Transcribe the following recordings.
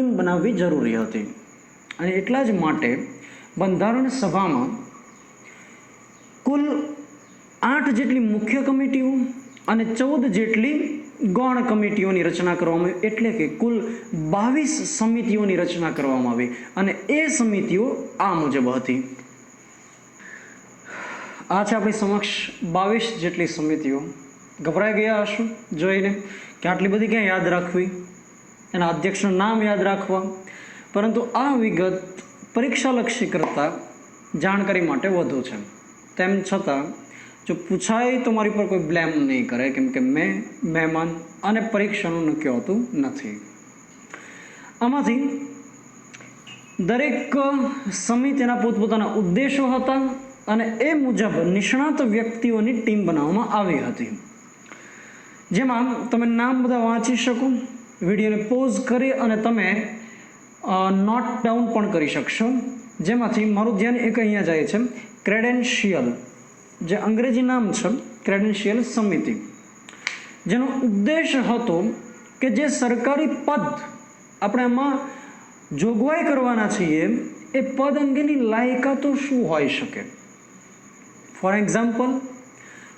Team બનાવવી જરૂરી હતી અને એટલા જ માટે બંધારણ સભામાં કુલ 8 જેટલી મુખ્ય કમિટીઓ અને 14 જેટલી ગૌણ કમિટીઓની રચના કરવામાં આવી, એટલે કે કુલ 22 સમિતિઓની રચના કરવામાં આવી અને એ સમિતિઓ આ મુજબ હતી. આ છે આપણી સમક્ષ 22 જેટલી સમિતિઓ. ગભરાઈ ગયા હશો જોઈને કે આટલી બધી ક્યાં યાદ રાખવી, એના અધ્યક્ષનું નામ યાદ રાખવા, પરંતુ આ વિગત પરીક્ષાલક્ષી કરતાં જાણકારી માટે વધુ છે. તેમ છતાં જો પૂછાય તો મારી પર કોઈ બ્લેમ નહીં કરે, કેમ કે મેં મહેમાન અને પરીક્ષાનું નક્કી હોતું નથી. આમાંથી દરેક સમિતિના પોતપોતાના ઉદ્દેશો હતા અને એ મુજબ નિષ્ણાત વ્યક્તિઓની ટીમ બનાવવામાં આવી હતી, જેમાં તમે નામ બધા વાંચી શકો, વિડીયોને પોઝ કરી અને તમે નોટ ડાઉન પણ કરી શકશો. જેમાંથી મારું ધ્યાન એક અહીંયા જાય છે, ક્રેડેન્શિયલ, જે અંગ્રેજી નામ છે ક્રેડેન્શિયલ સમિતિ, જેનો ઉદ્દેશ હતો કે જે સરકારી પદ આપણે આમાં જોગવાઈ કરવાના છીએ એ પદ અંગેની લાયકાતો શું હોઈ શકે. ફોર એક્ઝામ્પલ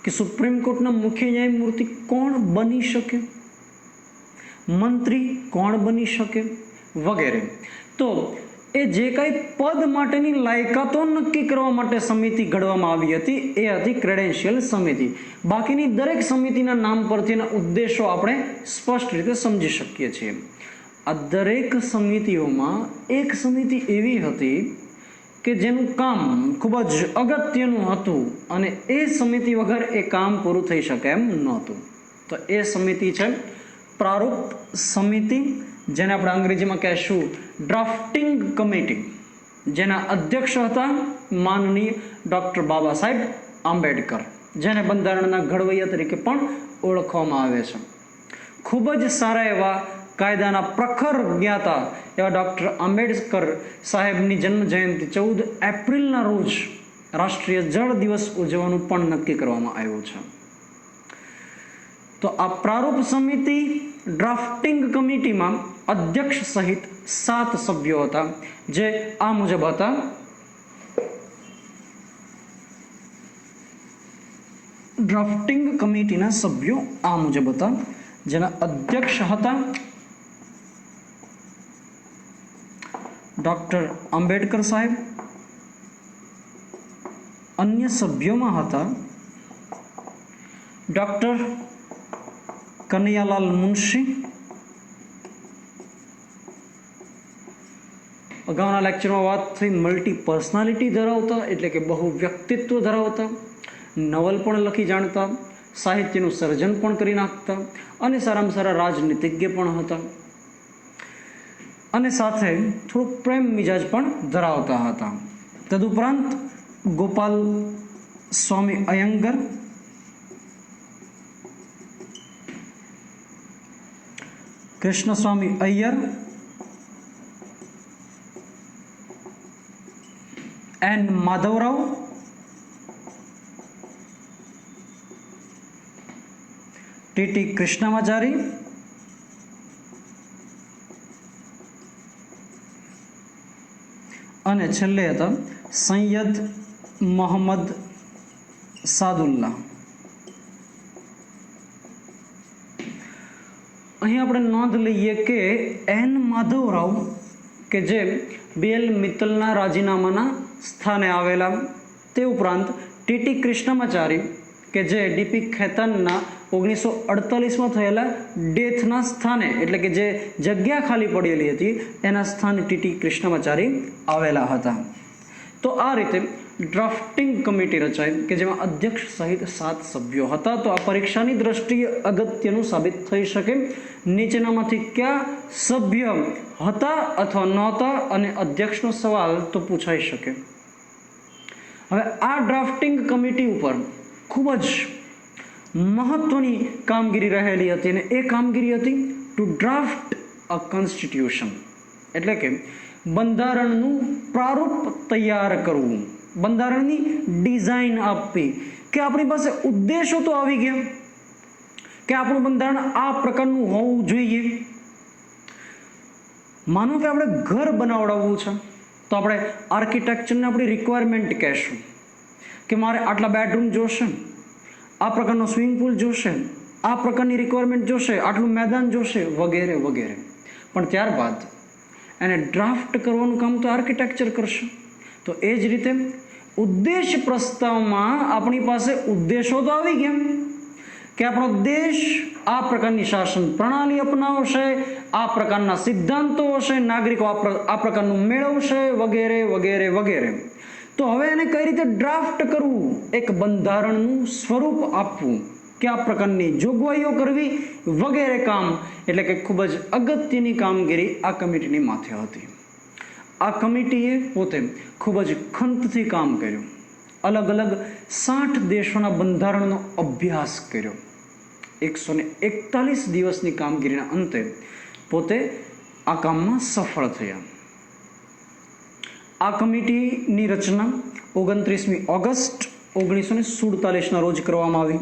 કે સુપ્રીમ કોર્ટના મુખ્ય ન્યાયમૂર્તિ કોણ બની શકે, મંત્રી કોણ બની શકે વગેરે. તો એ જે કાંઈ પદ માટેની લાયકાતો નક્કી કરવા માટે સમિતિ ઘડવામાં આવી હતી એ હતી ક્રેડેન્શિયલ સમિતિ. બાકીની દરેક સમિતિના નામ પરથી એના ઉદ્દેશો આપણે સ્પષ્ટ રીતે સમજી શકીએ છીએ. આ દરેક સમિતિઓમાં એક સમિતિ એવી હતી કે જેનું કામ ખૂબ જ અગત્યનું હતું અને એ સમિતિ વગર એ કામ પૂરું થઈ શકે એમ નહોતું. તો એ સમિતિ છે પ્રારૂપ સમિતિ, જેને આપણે અંગ્રેજીમાં કહેશું ડ્રાફ્ટિંગ કમિટી, જેના અધ્યક્ષ હતા માનનીય ડૉક્ટર બાબા સાહેબ આંબેડકર, જેને બંધારણના ઘડવૈયા તરીકે પણ ઓળખવામાં આવે છે. ખૂબ જ સારા એવા કાયદાના પ્રખર જ્ઞાતા એવા ડૉક્ટર આંબેડકર સાહેબની જન્મ જયંતિ 14 એપ્રિલના રોજ રાષ્ટ્રીય જળ દિવસ ઉજવવાનું પણ નક્કી કરવામાં આવ્યું છે. તો આ પ્રારૂપ સમિતિ ડ્રાફ્ટિંગ કમિટીમાં અધ્યક્ષ સહિત 7 સભ્યો હતા, જે આ મુજબ હતા. ડ્રાફ્ટિંગ કમિટીના સભ્યો આ મુજબ હતા, જેના અધ્યક્ષ હતા ડૉક્ટર આંબેડકર સાહેબ. અન્ય સભ્યોમાં હતા ડૉક્ટર કનૈયાલાલ મુનશી. અગાઉના લેક્ચરમાં વાત થઈ મલ્ટી પર્સનાલિટી ધરાવતા, એટલે કે બહુ વ્યક્તિત્વ ધરાવતા, નવલ પણ લખી જાણતા, સાહિત્યનું સર્જન પણ કરી નાખતા અને સારામાં સારા રાજનીતિજ્ઞ પણ હતા અને સાથે થોડું પ્રેમ મિજાજ પણ ધરાવતા હતા. તદુપરાંત ગોપાલ સ્વામી અયંગર, કૃષ્ણસ્વામી અય્યર, એન માધવરાવ, ટી કૃષ્ણમાચારી, અને છેલ્લે હતા સૈયદ મોહમ્મદ સાદુલ્લા. અહીં આપણે નોંધ લઈએ કે એન માધવરાવ કે જે BL મિત્તલના રાજીનામાના સ્થાને આવેલા, તે ઉપરાંત ટી કૃષ્ણમાચારી કે જે DP ખેતાનના 1948માં થયેલા ડેથના સ્થાને, એટલે કે જે જગ્યા ખાલી પડેલી હતી એના સ્થાને ટી કૃષ્ણમાચારી આવેલા હતા. તો આ રીતે ડ્રાફ્ટિંગ કમિટી રચાઈ કે જેમાં અધ્યક્ષ સહિત 7 સભ્યો હતા. તો આ પરીક્ષાની દ્રષ્ટિએ અગત્યનું સાબિત થઈ શકે. નીચેનામાંથી કયા સભ્ય હતા અથવા નહોતા, અને અધ્યક્ષનો સવાલ તો પૂછાઈ શકે. હવે આ ડ્રાફ્ટિંગ કમિટી ઉપર ખૂબ જ મહત્વની કામગીરી રહેલી હતી અને એ કામગીરી હતી ટુ ડ્રાફ્ટ અ કોન્સ્ટિટ્યુશન, એટલે કે બંધારણનું પ્રારૂપ તૈયાર કરવું, બંધારણની ડિઝાઇન આપવી. કે આપણી પાસે ઉદ્દેશો તો આવી ગયા કે આપણું બંધારણ આ પ્રકારનું હોવું જોઈએ, માનો કે આપણે ઘર બનાવડાવવું છે, તો આપણે આર્કિટેક્ચરને આપણી રિક્વાયરમેન્ટ કહેશું કે મારે આટલા બેડરૂમ જોશે, આ પ્રકારનો સ્વિમિંગ પુલ જોશે, આ પ્રકારની રિક્વાયરમેન્ટ જોશે, આટલું મેદાન જોશે, વગેરે વગેરે. પણ ત્યારબાદ એને ડ્રાફ્ટ કરવાનું કામ તો આર્કિટેક્ચર કરશે. તો એ જ રીતે ઉદ્દેશ પ્રસ્તાવમાં આપણી પાસે ઉદ્દેશો તો આવી ગયા કે આપણો દેશ આ પ્રકારની શાસન પ્રણાલી અપનાવશે, આ પ્રકારના સિદ્ધાંતો હશે, નાગરિકો આ પ્રકારનું મેળવશે, વગેરે વગેરે વગેરે. તો હવે એને કઈ રીતે ડ્રાફ્ટ કરવું, એક બંધારણનું સ્વરૂપ આપવું, કયા પ્રકારની જોગવાઈઓ કરવી, વગેરે કામ, એટલે કે ખૂબ જ અગત્યની કામગીરી આ કમિટીની માથે હતી. આ કમિટીએ પોતે ખૂબ જ ખંતથી કામ કર્યું. અલગ અલગ 60 દેશોના બંધારણનો અભ્યાસ કર્યો. 141 દિવસની કામગીરીના અંતે પોતે આ કામમાં સફળ થયા. આ કમિટીની રચના 29મી ઓગસ્ટ 1947ના રોજ કરવામાં આવી.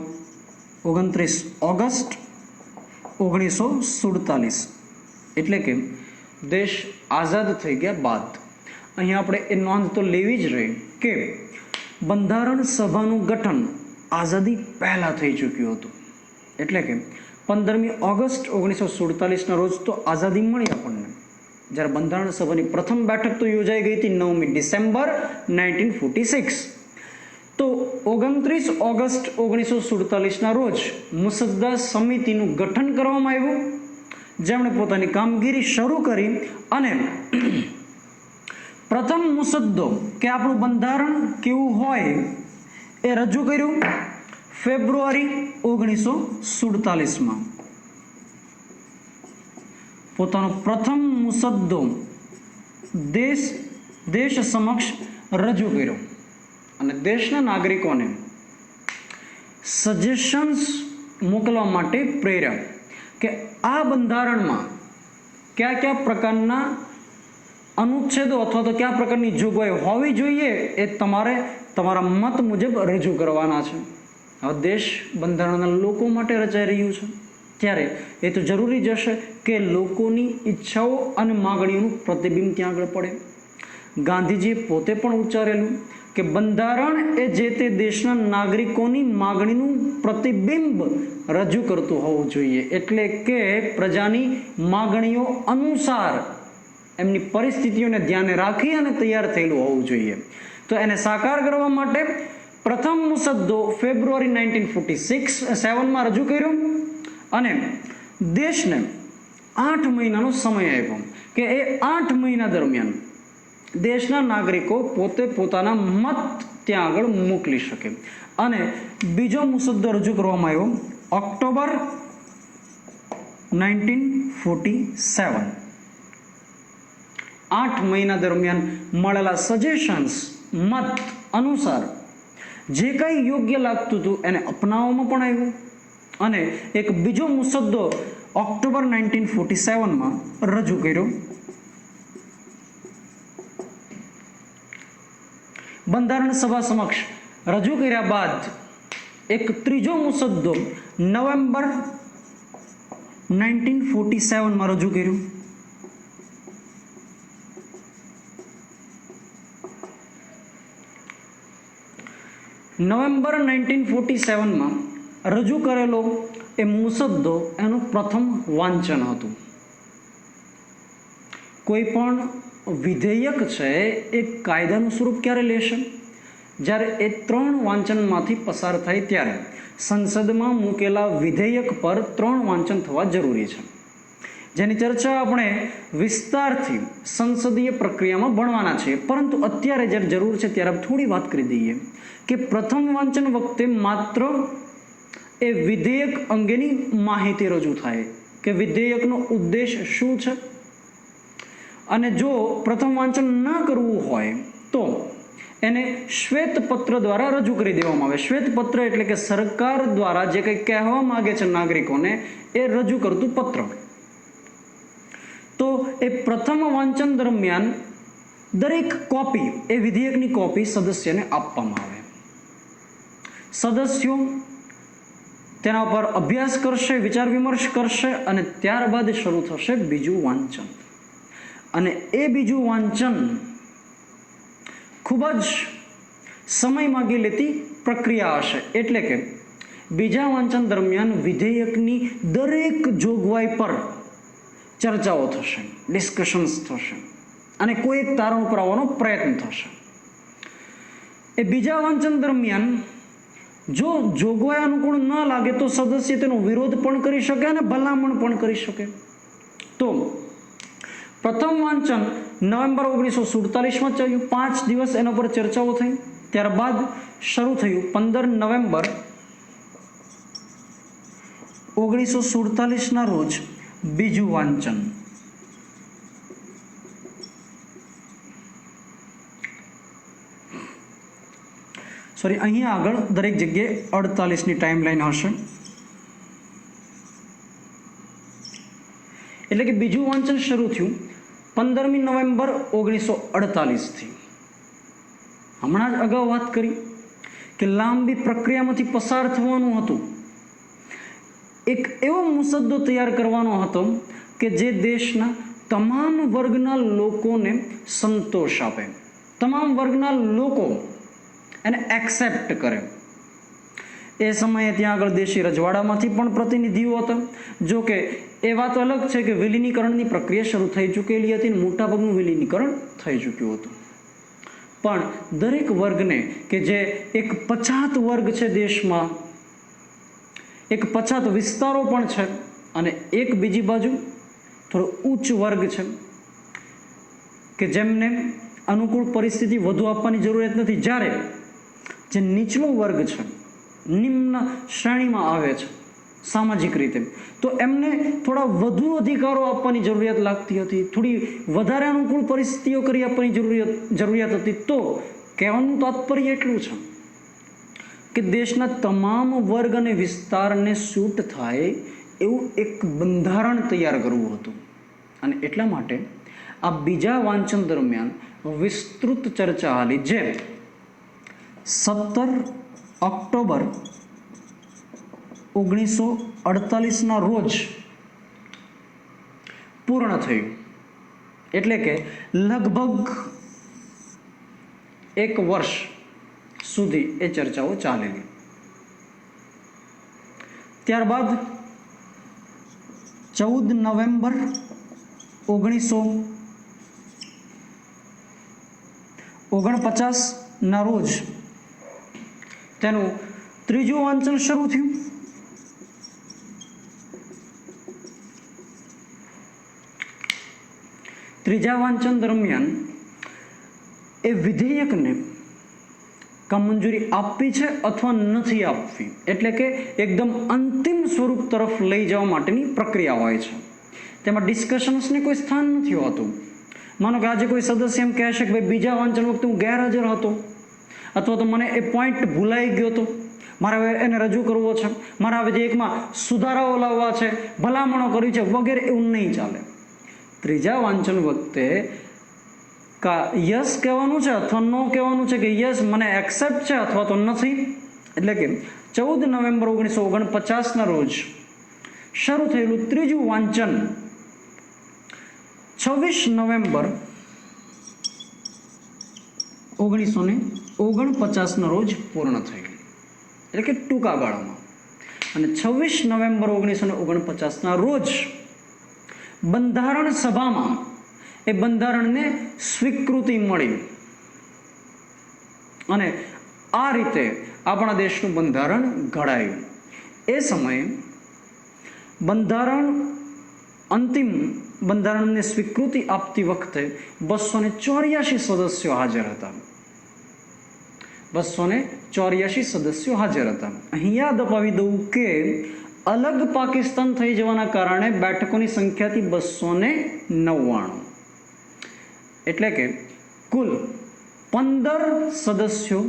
29 ઓગસ્ટ 1947 એટલે કે દેશ આઝાદ થઈ ગયા બાદ. અહીંયા આપણે એ નોંધ તો લેવી જ રહી કે બંધારણ સભાનું ગઠન આઝાદી પહેલાં થઈ ચૂક્યું હતું. એટલે કે 15મી ઓગસ્ટ 1947ના રોજ તો આઝાદી મળી આપણને, જ્યારે બંધારણ સભાની પ્રથમ બેઠક તો યોજાઈ ગઈ હતી 9મી ડિસેમ્બર 1946. તો 29 ઓગસ્ટ 1947ના રોજ મુસદ્દા સમિતિનું ગઠન કરવામાં આવ્યું, જેમણે પોતાની કામગીરી શરૂ કરી અને પ્રથમ મુસદ્દો કે આપણું બંધારણ કેવું હોય એ રજૂ કર્યું ફેબ્રુઆરી 1947માં. પોતાનો પ્રથમ મુસદ્દો દેશ સમક્ષ રજૂ કર્યો અને દેશના નાગરિકોને સજેશન્સ મોકલવા માટે પ્રેર્યા કે આ બંધારણમાં કયા કયા પ્રકારના અનુચ્છેદો અથવા તો કયા પ્રકારની જોગવાઈ હોવી જોઈએ એ તમારે તમારા મત મુજબ રજૂ કરવાના છે. હવે દેશ બંધારણના લોકો માટે રચાઈ રહ્યું છે, ત્યારે એ તો જરૂરી જ હશે કે લોકોની ઈચ્છાઓ અને માગણીઓનું પ્રતિબિંબ ત્યાં આગળ પડે. ગાંધીજીએ પોતે પણ ઉચ્ચારેલું કે બંધારણ એ જે તે દેશના નાગરિકોની માગણીનું પ્રતિબિંબ રજૂ કરતું હોવું જોઈએ, એટલે કે પ્રજાની માગણીઓ અનુસાર એમની પરિસ્થિતિઓને ધ્યાને રાખી અને તૈયાર થયેલું હોવું જોઈએ. તો એને સાકાર કરવા માટે પ્રથમ મુસદ્દો ફેબ્રુઆરી 1947માં રજૂ કર્યો અને દેશને 8 મહિનાનો સમય આપ્યો કે એ 8 મહિના દરમિયાન દેશના નાગરિકો પોતે પોતાના મત ત્યાં આગળ મોકલી શકે. અને બીજો મુસદ્દો રજૂ કરવામાં આવ્યો ઓક્ટોબર 1947. 8 મહિના દરમિયાન મળેલા સજેશન્સ મત અનુસાર જે કંઈ યોગ્ય લાગતું હતું એને અપનાવવામાં પણ આવ્યું. અને એક બીજો મુસદ્દો ઓક્ટોબર 1947માં રજૂ કર્યો. બંધારણ સભા સમક્ષ રજૂ કર્યા બાદ એક ત્રીજો મુસદ્દો નવેમ્બર 1947માં રજૂ કર્યું. નવેમ્બર 1947માં રજૂ કરેલો એ મુસદ્દો એનું પ્રથમ વાંચન હતું. કોઈ પણ વિધેયક છે એ કાયદાનું સ્વરૂપ ક્યારે લેશે? જ્યારે એ 3 વાંચનમાંથી પસાર થાય ત્યારે સંસદમાં મૂકેલા વિધેયક પર 3 વાંચન થવા જરૂરી છે, જેની ચર્ચા આપણે વિસ્તારથી સંસદીય પ્રક્રિયામાં ભણવાના છે. પરંતુ અત્યારે જ્યારે જરૂર છે ત્યારે થોડી વાત કરી દઈએ કે પ્રથમ વાંચન વખતે માત્ર એ વિધેયક અંગેની માહિતી રજૂ થાય કે વિધેયકનો ઉદ્દેશ શું છે. અને જો પ્રથમ વાંચન ન કરવું હોય તો એને શ્વેતપત્ર દ્વારા રજૂ કરી દેવામાં આવે. શ્વેતપત્ર એટલે કે સરકાર દ્વારા જે કંઈ કહેવા માગે છે નાગરિકોને એ રજૂ કરતું પત્ર. તો એ પ્રથમ વાંચન દરમિયાન દરેક કોપી એ વિધેયકની કોપી સદસ્યને આપવામાં આવે. સદસ્યો તેના પર અભ્યાસ કરશે, વિચાર વિમર્શ કરશે અને ત્યારબાદ શરૂ થશે બીજું વાંચન. અને એ બીજું વાંચન ખૂબ જ સમય માંગી લેતી પ્રક્રિયા હશે. એટલે કે બીજા વાંચન દરમિયાન વિધેયકની દરેક જોગવાઈ પર ચર્ચાઓ થશે, ડિસ્કશન્સ થશે અને કોઈ એક તારણ ઉપર આવવાનો પ્રયત્ન થશે. એ બીજા વાંચન દરમિયાન જો જોગવાઈ અનુકૂળ ન લાગે તો સદસ્ય તેનો વિરોધ પણ કરી શકે અને ભલામણ પણ કરી શકે. તો પ્રથમ વાંચન નવેમ્બર 1947માં ચાલ્યું, 5 દિવસ એના પર ચર્ચાઓ થઈ. ત્યારબાદ શરૂ થયું 15 નવેમ્બર 1947ના રોજ બીજું વાંચન. સોરી, અહીંયા આગળ દરેક જગ્યાએ 48ની ટાઈમ લાઈન હશે. એટલે કે બીજું વાંચન શરૂ થયું 15મી નવેમ્બર 1948થી. હમણાં જ અગાઉ વાત કરી કે લાંબી પ્રક્રિયામાંથી પસાર થવાનું હતું. એક એવો મુસદ્દો તૈયાર કરવાનો હતો કે જે દેશના તમામ વર્ગના લોકોને સંતોષ આપે, તમામ વર્ગના લોકો એને એક્સેપ્ટ કરે. એ સમયે ત્યાં આગળ દેશી રજવાડામાંથી પણ પ્રતિનિધિઓ હતા. જો કે એ વાત અલગ છે કે વિલીનીકરણની પ્રક્રિયા શરૂ થઈ ચૂકેલી હતી અને મોટાભાગનું વિલીનીકરણ થઈ ચૂક્યું હતું. પણ દરેક વર્ગને કે જે એક પછાત વર્ગ છે દેશમાં, એક પછાત વિસ્તારો પણ છે અને એક બીજી બાજુ થોડો ઉચ્ચ વર્ગ છે કે જેમને અનુકૂળ પરિસ્થિતિ વધુ આપવાની જરૂરિયાત નથી. જ્યારે જે નીચલો વર્ગ છે, નિમ્ન શ્રેણીમાં આવે છે સામાજિક રીતે, તો એમને થોડા વધુ અધિકારો આપવાની જરૂરિયાત લાગતી હતી, થોડી વધારે અનુકૂળ પરિસ્થિતિઓ કરી આપવાની જરૂરિયાત હતી. તો કહેવાનું તાત્પર્ય એટલું છે કે દેશના તમામ વર્ગ અને વિસ્તારને સૂટ થાય એવું એક બંધારણ તૈયાર કરવું હતું. અને એટલા માટે આ બીજા વાંચન દરમિયાન વિસ્તૃત ચર્ચા હાલી, જે 17 ઓક્ટોબર 1948ના રોજ પૂર્ણ થયું. એટલે કે લગભગ 1 વર્ષ સુધી એ ચર્ચાઓ ચાલેલી. ત્યારબાદ 14 નવેમ્બર 1949ના રોજ તેનું ત્રીજું વાંચન શરૂ થયું. ત્રીજા વાંચન દરમિયાન એ વિધેયકને મંજૂરી આપવી છે અથવા નથી આપવી, એટલે કે એકદમ અંતિમ સ્વરૂપ તરફ લઈ જવા માટેની પ્રક્રિયા હોય છે. તેમાં ડિસ્કશન્સને કોઈ સ્થાન નથી હોતું. માનો કે આજે કોઈ સદસ્ય એમ કહેશે કે ભાઈ બીજા વાંચન વખતે હું ગેરહાજર હતો, અથવા તો મને એ પોઈન્ટ ભૂલાઈ ગયો હતો, મારે હવે એને રજૂ કરવો છે, મારા વિધેયકમાં સુધારાઓ લાવવા છે, ભલામણો કરવી છે વગેરે, એવું નહીં ચાલે. ત્રીજા વાંચન વખતે યસ કહેવાનું છે અથવા નો કહેવાનું છે કે યસ મને એક્સેપ્ટ છે અથવા તો નથી. એટલે કે 14 નવેમ્બર 1949ના રોજ શરૂ થયેલું ત્રીજું વાંચન 26 નવેમ્બર 1949ના રોજ પૂર્ણ થયું. એટલે કે ટૂંકા ગાળામાં. અને 26 નવેમ્બર 1949ના રોજ બંધારણ સભામાં એ બંધારણને સ્વીકૃતિ મળી અને આ રીતે આપણા દેશનું બંધારણ ઘડાયું. એ સમયે અંતિમ બંધારણને સ્વીકૃતિ આપતી વખતે 284 સદસ્યો હાજર હતા. 284 સદસ્યો હાજર હતા. અહીં યાદ અપાવી દઉં કે અલગ પાકિસ્તાન થઈ જવાના કારણે બેઠકોની સંખ્યાથી 299, એટલે કે કુલ 15 સદસ્યો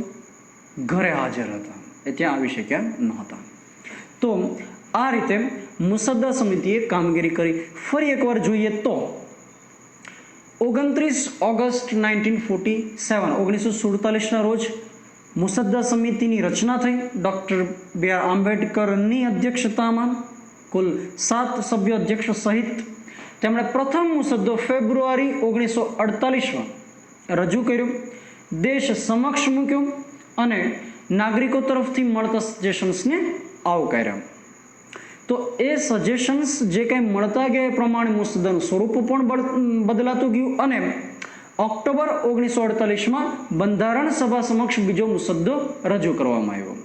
ઘરે હાજર હતા, એ ત્યાં આવી શક્યા નહોતા. તો આ રીતે મુસદ્દા સમિતિએ કામગીરી કરી. ફરી એકવાર જોઈએ તો 29 ઓગસ્ટ 1947ના રોજ મુસદ્દા સમિતિની રચના થઈ. Doctor B.R. આંબેડકરની અધ્યક્ષતામાં કુલ 7 સભ્યો અધ્યક્ષ સહિત. તેમણે પ્રથમ મુસદ્દો ફેબ્રુઆરી 1948માં રજૂ કર્યો, દેશ સમક્ષ મૂક્યો અને નાગરિકો તરફથી મળતા સજેશન્સને આવકાર્યા. તો એ સજેશન્સ જે કંઈ મળતા ગયા એ પ્રમાણે મુસદ્દાનું સ્વરૂપ પણ બદલાતું ગયું અને ઓક્ટોબર 1948માં બંધારણ સભા સમક્ષ બીજો મુસદ્દો રજૂ કરવામાં આવ્યો.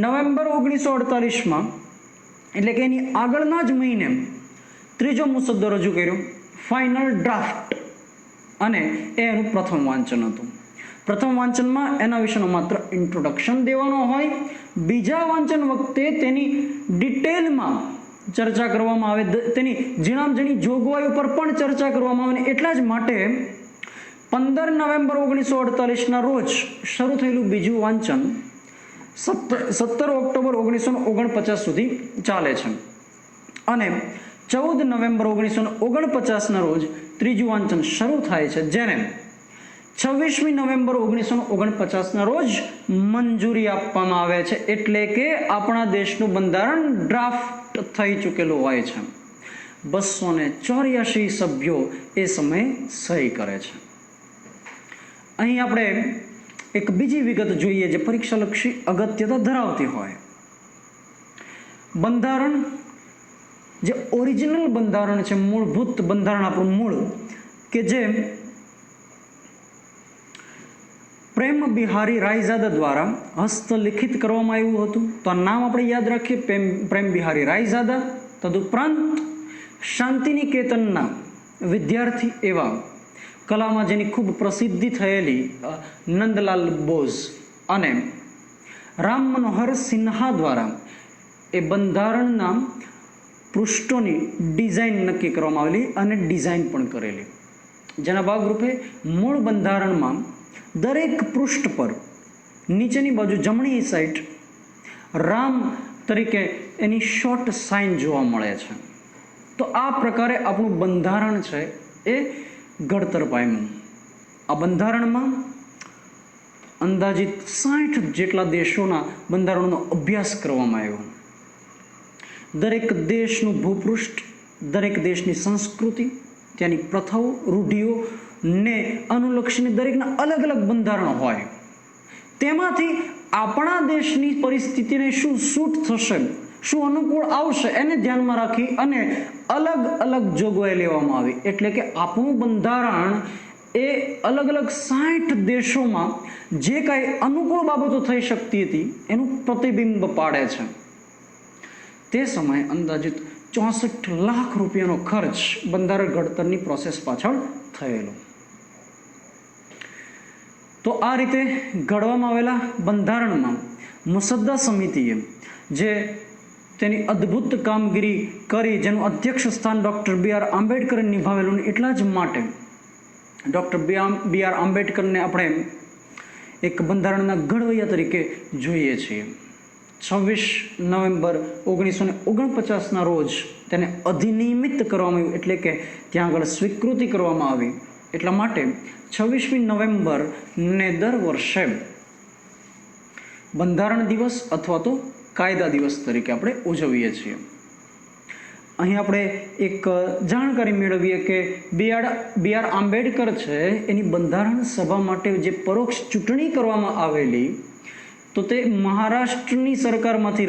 નવેમ્બર 1948માં એટલે કે એની આગળના જ મહિને ત્રીજો મુસદ્દો રજૂ કર્યો, ફાઇનલ ડ્રાફ્ટ, અને એ એનું પ્રથમ વાંચન હતું. પ્રથમ વાંચનમાં એના વિશેનો માત્ર ઇન્ટ્રોડક્શન દેવાનો હોય, બીજા વાંચન વખતે તેની ડિટેલમાં ચર્ચા કરવામાં આવે, તેની ઝીણામઝીણી જોગવાઈ ઉપર પણ ચર્ચા કરવામાં આવે. એટલા જ માટે 15 નવેમ્બર 1948ના રોજ શરૂ થયેલું બીજું વાંચન 17 ઓક્ટોબર 1949 સુધી ચાલે છે અને 14 નવેમ્બર 1949ના રોજ ત્રીજું વાંચન શરૂ થાય છે, જેને 26મી નવેમ્બર 1949ના રોજ મંજૂરી આપવામાં આવે છે. એટલે કે આપણા દેશનું બંધારણ ડ્રાફ્ટ થઈ ચૂકેલું હોય છે. 284 સભ્યો એ સમયે સહી કરે છે. અહીં આપણે એક બીજી વિગત જોઈએ જે પરીક્ષાલક્ષી અગત્યતા ધરાવતી હોય. બંધારણ જે ઓરિજિનલ બંધારણ છે, મૂળભૂત બંધારણ, આપણું મૂળ, કે જે પ્રેમ બિહારી રાયઝાદા દ્વારા હસ્તલિખિત કરવામાં આવ્યું હતું. તો આ નામ આપણે યાદ રાખીએ, પ્રેમ બિહારી રાયઝાદા. તદુપરાંત શાંતિનિકેતનના વિદ્યાર્થી એવા કલામાં જેની ખૂબ પ્રસિદ્ધિ થયેલી નંદલાલ બોઝ અને રામ મનોહર સિન્હા દ્વારા એ બંધારણના પૃષ્ઠોની ડિઝાઇન નક્કી કરવામાં આવેલી અને ડિઝાઇન પણ કરેલી, જેના ભાગરૂપે મૂળ બંધારણમાં દરેક પૃષ્ઠ પર નીચેની બાજુ જમણી સાઈડ રામ તરીકે એની શોર્ટ સાઇન જોવા મળે છે. તો આ પ્રકારે આપણું બંધારણ છે એ ઘડતર પામ્યું. આ બંધારણમાં અંદાજિત 60 જેટલા દેશોના બંધારણનો અભ્યાસ કરવામાં આવ્યો. દરેક દેશનું ભૂપૃષ્ઠ, દરેક દેશની સંસ્કૃતિ, ત્યાંની પ્રથાઓ, રૂઢિઓ ને અનુલક્ષીને દરેકના અલગ અલગ બંધારણ હોય. તેમાંથી આપણા દેશની પરિસ્થિતિને શું સૂટ થશે, શું અનુકૂળ આવશે, એને ધ્યાનમાં રાખી અને અલગ અલગ જોગવાઈ લેવામાં આવી. એટલે કે આપણું બંધારણ એ અલગ અલગ 60 દેશોમાં જે કાંઈ અનુકૂળ બાબતો થઈ શકતી હતી એનું પ્રતિબિંબ પાડે છે. તે સમયે અંદાજિત 64 લાખ રૂપિયાનો ખર્ચ બંધારણ ઘડતરની પ્રોસેસ પાછળ થયેલો. તો આ રીતે ઘડવામાં આવેલા બંધારણમાં મુસદ્દા સમિતિએ જે તેની અદ્ભુત કામગીરી કરી, જેનું અધ્યક્ષ સ્થાન ડૉક્ટર B.R. આંબેડકરે નિભાવેલું, એટલા જ માટે ડૉક્ટર B.R. આંબેડકરને આપણે એક બંધારણના ઘડવૈયા તરીકે જોઈએ છીએ. 26 નવેમ્બર 1949ના રોજ તેને અધિનિયમિત કરવામાં આવ્યું, એટલે કે ત્યાં આગળ સ્વીકૃતિ કરવામાં આવી. એટલા માટે 26મી નવેમ્બરને દર વર્ષે બંધારણ દિવસ અથવા તો કાયદા દિવસ તરીકે આપણે ઉજવીએ છીએ. અહીં આપણે એક જાણકારી મેળવીએ કે B.R. આંબેડકર છે એની બંધારણ સભા માટે જે પરોક્ષ ચૂંટણી કરવામાં આવેલી, તો તે મહારાષ્ટ્રની સરકારમાંથી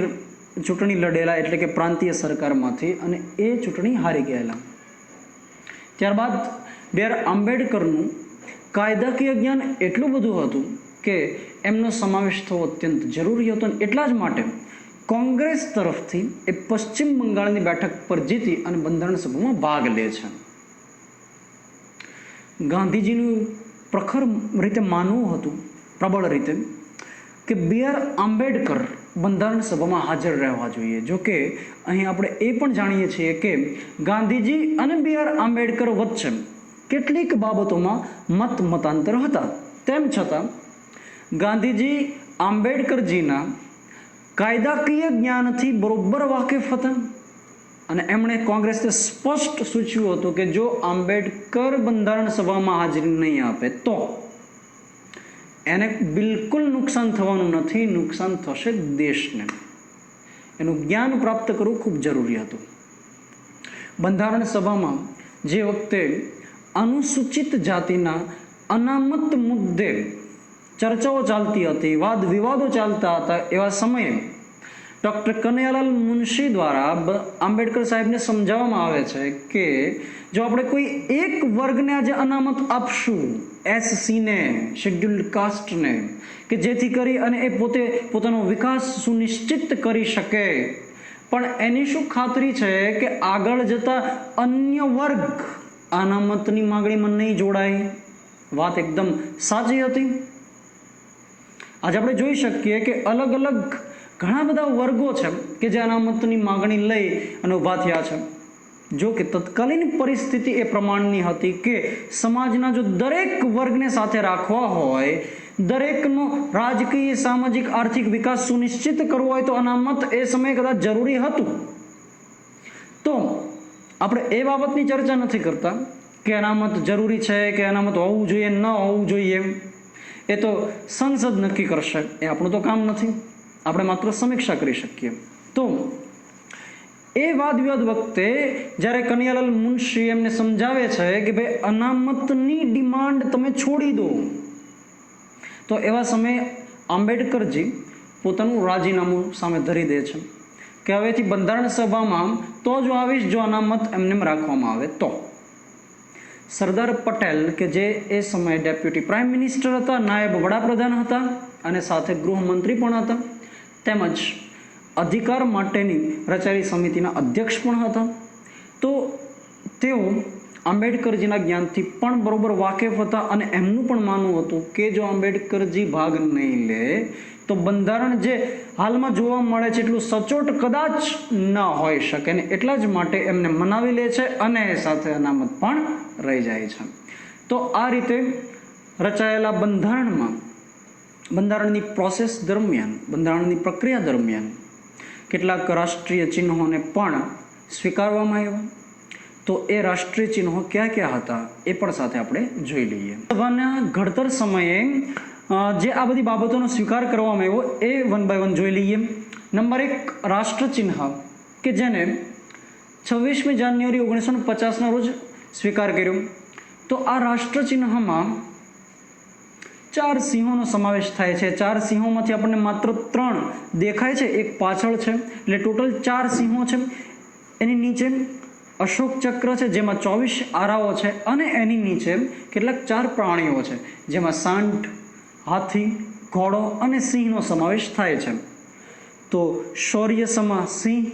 ચૂંટણી લડેલા, એટલે કે પ્રાંતીય સરકારમાંથી, અને એ ચૂંટણી હારી ગયેલા. ત્યારબાદ B.R. આંબેડકરનું કાયદાકીય જ્ઞાન એટલું બધું હતું કે એમનો સમાવેશ થવો અત્યંત જરૂરી હતો. એટલા જ માટે કોંગ્રેસ તરફથી એ પશ્ચિમ બંગાળની બેઠક પર જીતી અને બંધારણ સભામાં ભાગ લે છે. ગાંધીજીનું પ્રખર રીતે માનવું હતું, પ્રબળ રીતે, કે B.R. આંબેડકર બંધારણ સભામાં હાજર રહેવા જોઈએ. જો કે અહીં આપણે એ પણ જાણીએ છીએ કે ગાંધીજી અને B.R. આંબેડકર વચ્ચે કેટલીક બાબતોમાં મતાંતર હતા. તેમ છતાં ગાંધીજી આંબેડકરજીના કાયદાકીય જ્ઞાનથી બરોબર વાકેફ હતા અને એમણે કોંગ્રેસને સ્પષ્ટ સૂચવ્યું હતું કે જો આંબેડકર બંધારણ સભામાં હાજરી નહીં આપે તો એને બિલકુલ નુકસાન થવાનું નથી, નુકસાન થશે દેશને. એનું જ્ઞાન પ્રાપ્ત કરવું ખૂબ જરૂરી હતું. બંધારણ સભામાં જે વખતે અનુસૂચિત જાતિના અનામત મુદ્દે ચર્ચાઓ ચાલતી હતી, વાદ વિવાદો ચાલતા હતા, એવા સમયે ડૉક્ટર કનૈયાલાલ મુનશી દ્વારા આંબેડકર સાહેબને સમજાવવામાં આવે છે કે જો આપણે કોઈ એક વર્ગને આજે અનામત આપશું, એસસીને, શેડ્યુલ્ડ કાસ્ટને, કે જેથી કરી અને એ પોતાનો વિકાસ સુનિશ્ચિત કરી શકે, પણ એની શું ખાતરી છે કે આગળ જતા અન્ય વર્ગ અનામતની માગણીમાં નહીં જોડાય? વાત એકદમ સાચી હતી. આજે આપણે જોઈ શકીએ કે અલગ અલગ ઘણા બધા વર્ગો છે કે જે અનામતની માગણી લઈ અને ઊભા થયા છે. જો કે તત્કાલીન પરિસ્થિતિ એ પ્રમાણની હતી કે સમાજના જો દરેક વર્ગને સાથે રાખવા હોય, દરેકનો રાજકીય, સામાજિક, આર્થિક વિકાસ સુનિશ્ચિત કરવો હોય તો અનામત એ સમયે કદાચ જરૂરી હતું. તો આપણે એ બાબતની ચર્ચા નથી કરતા કે અનામત જરૂરી છે કે અનામત હોવું જોઈએ, ન હોવું જોઈએ. એ તો સંસદ નક્કી કરશે, એ આપણું તો કામ નથી. આપણે માત્ર સમીક્ષા કરી શકીએ. તો એ વાદ વિવાદ વખતે જ્યારે કનૈયાલાલ મુનશી એમને સમજાવે છે કે ભાઈ અનામતની ડિમાન્ડ તમે છોડી દો, તો એવા સમયે આંબેડકરજી પોતાનું રાજીનામું સામે ધરી દે છે કે હવેથી બંધારણ સભામાં તો જ આવીશ જો અનામત એમને રાખવામાં આવે તો. સરદાર પટેલ કે જે એ સમયે ડેપ્યુટી પ્રાઇમ મિનિસ્ટર હતા, નાયબ વડાપ્રધાન હતા અને સાથે ગૃહમંત્રી પણ હતા, તેમજ અધિકાર માટેની રચાયેલી સમિતિના અધ્યક્ષ પણ હતા. તો તેઓ આંબેડકરજીના જ્ઞાનથી પણ બરોબર વાકેફ હતા અને એમનું પણ માનવું હતું કે જો આંબેડકરજી ભાગ નહીં લે તો બંધારણ જે હાલમાં જોવા મળે છે એટલું સચોટ કદાચ ન હોઈ શકે, અને એટલા જ માટે એમને મનાવી લે છે અને સાથે અનામત પણ રહી જાય છે. તો આ રીતે રચાયેલા બંધારણની પ્રોસેસ દરમિયાન, બંધારણની પ્રક્રિયા દરમિયાન કેટલાક રાષ્ટ્રીય ચિહ્નોને પણ સ્વીકારવામાં આવ્યા. તો એ રાષ્ટ્રીય ચિહ્નો ક્યાં ક્યાં હતા એ પણ સાથે આપણે જોઈ લઈએ. સભાના ઘડતર સમયે જે આ બધી બાબતોનો સ્વીકાર કરવામાં આવ્યો એ વન બાય વન જોઈ લઈએ. નંબર 1, રાષ્ટ્ર ચિહ્ન કે જેને 26મી જાન્યુઆરી 1950ના રોજ સ્વીકાર કર્યો. તો આ રાષ્ટ્ર ચિહ્નમાં 4 સિંહોનો સમાવેશ થાય છે. 4 સિંહોમાંથી આપણને માત્ર 3 દેખાય છે, એક પાછળ છે, એટલે ટોટલ 4 સિંહો છે. એની નીચે અશોક ચક્ર છે જેમાં 24 આરાઓ છે અને એની નીચે કેટલાક 4 પ્રાણીઓ છે જેમાં સાંઢ, હાથી, ઘોડો અને સિંહનો સમાવેશ થાય છે. તો શૌર્ય સમા સિંહ,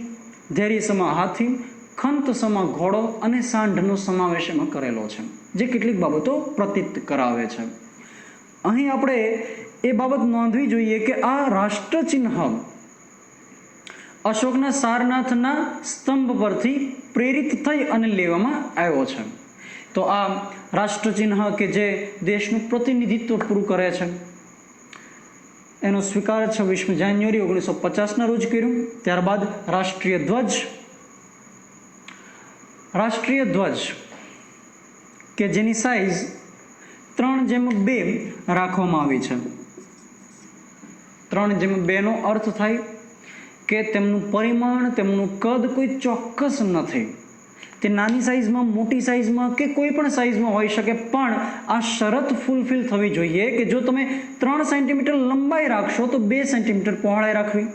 ધૈર્ય સમા હાથી, ખંત સમા ઘોડો અને સાંઢનો સમાવેશ એમાં કરેલો છે, જે કેટલીક બાબતો પ્રતીત કરાવે છે. અહીં આપણે એ બાબત નોંધવી જોઈએ કે આ રાષ્ટ્ર ચિહ્ન અશોકના સારનાથના સ્તંભ પરથી પ્રેરિત થઈ અને લેવામાં આવ્યો છે. તો આ રાષ્ટ્ર ચિહ્ન કે જે દેશનું પ્રતિનિધિત્વ પૂરું કરે છે એનો સ્વીકાર 26મી જાન્યુઆરી 1950ના રોજ કર્યો. ત્યારબાદ રાષ્ટ્રીય ધ્વજ કે જેની સાઇઝ 3:2 રાખવામાં આવી છે. 3:2નો અર્થ થાય કે તેમનું પરિમાણ, તેમનું કદ કોઈ ચોક્કસ નથી. તે નાની સાઇઝમાં, મોટી સાઇઝમાં કે કોઈ પણ સાઇઝમાં હોઈ શકે, પણ આ શરત ફૂલફિલ થવી જોઈએ કે જો તમે 3 સેન્ટીમીટર લંબાઈ રાખશો તો 2 સેન્ટીમીટર પહોળાઈ રાખવી.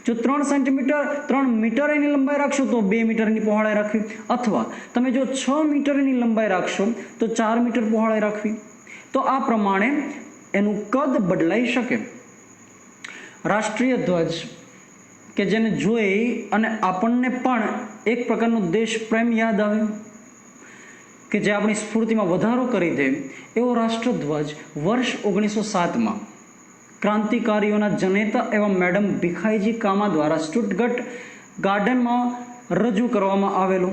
જો 3 મીટર એની લંબાઈ રાખશો તો 2 મીટરની પહોળાઈ રાખવી, અથવા તમે જો 6 મીટરની લંબાઈ રાખશો તો 4 મીટર પહોળાઈ રાખવી. તો આ પ્રમાણે એનું કદ બદલાઈ શકે. રાષ્ટ્રીય ધ્વજ કે જેને જોઈ અને આપણને પણ એક પ્રકારનો દેશ પ્રેમ યાદ આવે, કે જે આપણી સ્ફૂર્તિમાં વધારો કરી દે, એવો રાષ્ટ્રધ્વજ વર્ષ 1907માં ક્રાંતિકારીઓના જનેતા એવા મેડમ ભીખાઈજી કામા દ્વારા સ્ટુટગર્ટ ગાર્ડનમાં રજૂ કરવામાં આવેલો.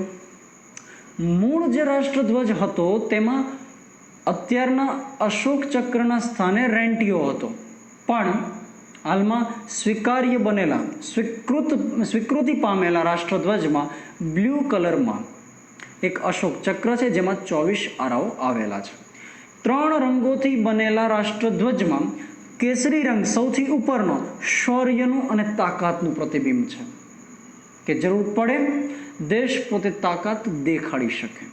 મૂળ જે રાષ્ટ્રધ્વજ હતો તેમાં અત્યારના અશોક ચક્રના સ્થાને રેન્ટીઓ હતો, પણ હાલમાં સ્વીકાર્ય બનેલા, સ્વીકૃતિ પામેલા રાષ્ટ્રધ્વજમાં બ્લુ કલરમાં એક અશોક ચક્ર છે જેમાં 24 આરાઓ આવેલા છે. 3 રંગોથી બનેલા રાષ્ટ્રધ્વજમાં કેસરી રંગ સૌથી ઉપરનો શૌર્યનું અને તાકાતનું પ્રતિબિંબ છે. કે જરૂર પડે દેશ પોતે તાકાત દેખાડી શકે.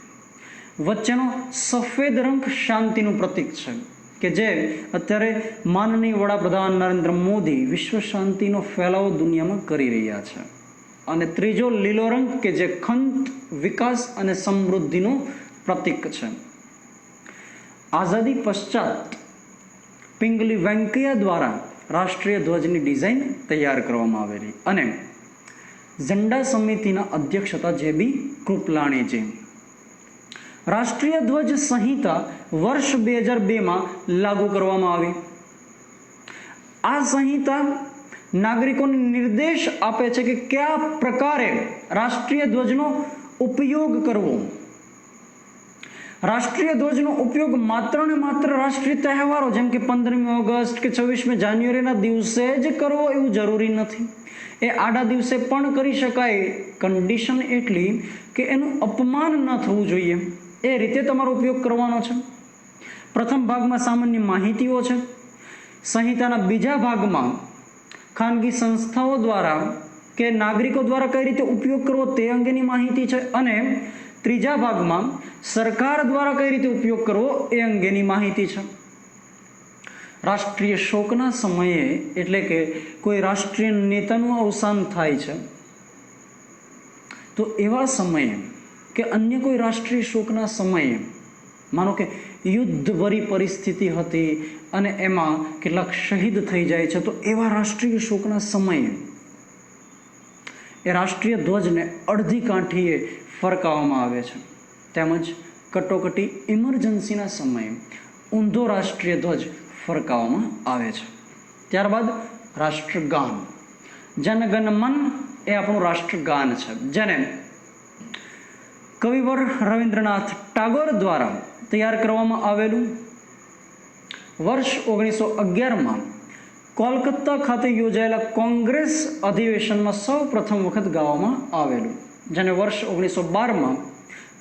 વચ્ચેનો સફેદ રંગ શાંતિનું પ્રતીક છે કે જે અત્યારે માનનીય વડાપ્રધાન નરેન્દ્ર મોદી વિશ્વ શાંતિનો ફેલાવો દુનિયામાં કરી રહ્યા છે. અને ત્રીજો લીલો રંગ કે જે ખંત, વિકાસ અને સમૃદ્ધિનું પ્રતીક છે. આઝાદી પશ્ચાત પિંગલી વેંકૈયા દ્વારા રાષ્ટ્રીય ધ્વજની ડિઝાઇન તૈયાર કરવામાં આવેલી અને ઝંડા સમિતિના અધ્યક્ષ હતા જે.બી. કૃપલાણીજી. રાષ્ટ્રીય ધ્વજ સંહિતા વર્ષ 2002માં લાગુ કરવામાં આવી. આ સંહિતા નાગરિકોને નિર્દેશ આપે છે કે કયા પ્રકારે રાષ્ટ્રીય ધ્વજનો ઉપયોગ કરવો. રાષ્ટ્રીય ધ્વજનો ઉપયોગ માત્ર ને માત્ર રાષ્ટ્રીય તહેવારો જેમ કે 15મી ઓગસ્ટ કે 26મી જાન્યુઆરીના દિવસે જ કરવો એવું જરૂરી નથી. એ આડા દિવસે પણ કરી શકાય. કન્ડિશન એટલી કે એનું અપમાન ન થવું જોઈએ. એ રીતે તમારો ઉપયોગ કરવાનો છે. પ્રથમ ભાગમાં સામાન્ય માહિતીઓ છે. સંહિતાના બીજા ભાગમાં ખાનગી સંસ્થાઓ દ્વારા કે નાગરિકો દ્વારા કઈ રીતે ઉપયોગ કરવો તે અંગેની માહિતી છે અને ત્રીજા ભાગમાં સરકાર દ્વારા કઈ રીતે ઉપયોગ કરવો એ અંગેની માહિતી છે. રાષ્ટ્રીય શોકના સમયે એટલે કે કોઈ રાષ્ટ્રીય નેતાનું અવસાન થાય છે તો એવા સમયે કે અન્ય કોઈ રાષ્ટ્રીય શોકના સમયે માનો કે યુદ્ધભરી પરિસ્થિતિ હતી અને એમાં કેટલાક શહીદ થઈ જાય છે તો એવા રાષ્ટ્રીય શોકના સમયે એ રાષ્ટ્રીય ધ્વજને અડધી કાઠીએ ફરકાવવામાં આવે છે. તેમજ કટોકટી ઇમરજન્સીના સમયે ઊંધો રાષ્ટ્રીય ધ્વજ ફરકાવવામાં આવે છે. ત્યારબાદ રાષ્ટ્રગાન. જનગણ મન એ આપણું રાષ્ટ્રગાન છે જેને કવિવર રવિન્દ્રનાથ ટાગોર દ્વારા તૈયાર કરવામાં આવેલું. વર્ષ 1911માં કોલકાતા ખાતે યોજાયેલા કોંગ્રેસ અધિવેશનમાં સૌ પ્રથમ વખત ગાવામાં આવેલું, જેને વર્ષ 1912માં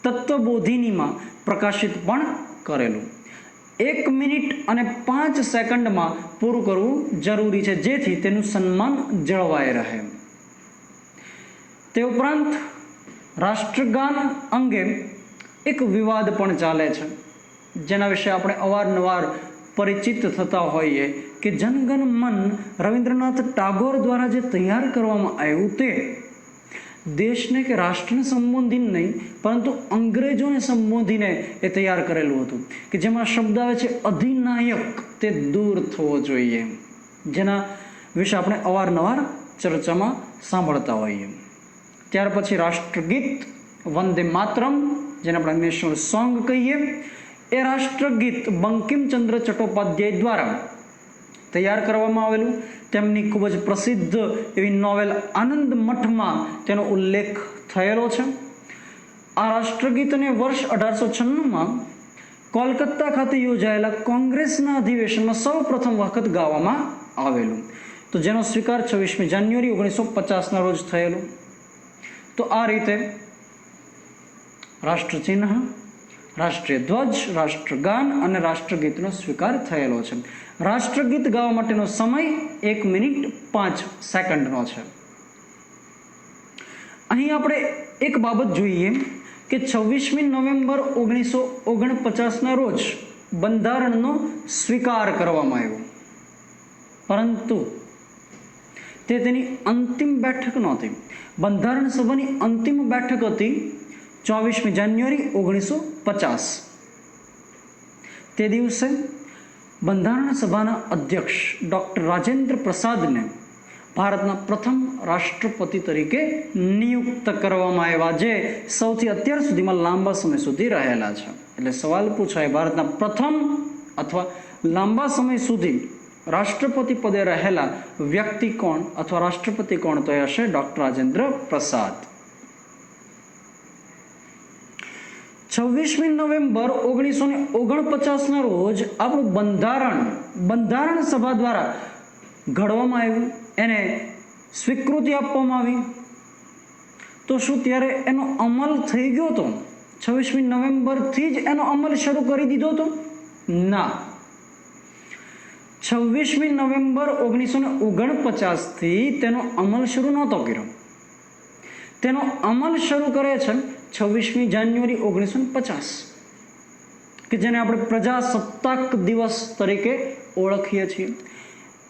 તત્વબોધિનીમાં પ્રકાશિત પણ કરેલું. 1 મિનિટ અને 5 સેકન્ડમાં પૂરું કરવું જરૂરી છે જેથી તેનું સન્માન જળવાઈ રહે. તે ઉપરાંત રાષ્ટ્રગાન અંગે એક વિવાદ પણ ચાલે છે જેના વિશે આપણે અવારનવાર પરિચિત થતા હોઈએ કે જનગણ મન રવિન્દ્રનાથ ટાગોર દ્વારા જે તૈયાર કરવામાં આવ્યું તે દેશને કે રાષ્ટ્રને સંબોધીને નહીં પરંતુ અંગ્રેજોને સંબોધીને એ તૈયાર કરેલું હતું કે જેમાં શબ્દ આવે છે અધિનાયક તે દૂર થવો જોઈએ, જેના વિશે આપણે અવારનવાર ચર્ચામાં સાંભળતા હોઈએ. ત્યાર પછી રાષ્ટ્રગીત વંદે માતરમ જેને આપણે નેશનલ સોંગ કહીએ એ રાષ્ટ્રગીત બંકિમચંદ્ર ચટ્ટોપાધ્યાય દ્વારા તૈયાર કરવામાં આવેલું. તેમની ખૂબ જ પ્રસિદ્ધ એવી નોવેલ આનંદ મઠમાં તેનો ઉલ્લેખ થયેલો છે. આ રાષ્ટ્રગીતને વર્ષ 1896માં કોલકાતા ખાતે યોજાયેલા કોંગ્રેસના અધિવેશનમાં સૌ પ્રથમ વખત ગાવામાં આવેલું, તો જેનો સ્વીકાર 26મી જાન્યુઆરી 1950ના રોજ થયેલો. તો આ રીતે રાષ્ટ્રચિહ્ન, રાષ્ટ્રીય ધ્વજ, રાષ્ટ્રગાન અને રાષ્ટ્રગીતનો સ્વીકાર થયેલો છે. રાષ્ટ્રગીત ગાવા માટેનો સમય 1 મિનિટ 5 સેકન્ડનો છે. અહીં આપણે એક બાબત જોઈએ કે 26મી નવેમ્બર 1949ના રોજ બંધારણનો સ્વીકાર કરવામાં આવ્યો, પરંતુ તે તેની અંતિમ બેઠક નહોતી. બંધારણ સભાની અંતિમ બેઠક હતી 24મી જાન્યુઆરી 1950. તે દિવસે બંધારણ સભાના અધ્યક્ષ ડૉક્ટર રાજેન્દ્ર પ્રસાદને ભારતના પ્રથમ રાષ્ટ્રપતિ તરીકે નિયુક્ત કરવામાં આવ્યા, જે સૌથી અત્યાર સુધીમાં લાંબા સમય સુધી રહેલા છે. એટલે સવાલ પૂછાય ભારતના પ્રથમ અથવા લાંબા સમય સુધી રાષ્ટ્રપતિ પદે રહેલા વ્યક્તિ કોણ અથવા રાષ્ટ્રપતિ કોણ, તો એ હશે ડૉક્ટર રાજેન્દ્ર પ્રસાદ. 26મી નવેમ્બર 1949ના રોજ આપણું બંધારણ સભા દ્વારા ઘડવામાં આવ્યું, એને સ્વીકૃતિ આપવામાં આવી. તો શું ત્યારે એનો અમલ થઈ ગયો હતો? 26મી નવેમ્બરથી જ એનો અમલ શરૂ કરી દીધો હતો? ના. 26મી નવેમ્બર 1949થી તેનો અમલ શરૂ નહોતો કર્યો. તેનો અમલ શરૂ કરે છે 26મી જાન્યુઆરી 1950, કે જેને આપણે પ્રજાસત્તાક દિવસ તરીકે ઓળખીએ છીએ.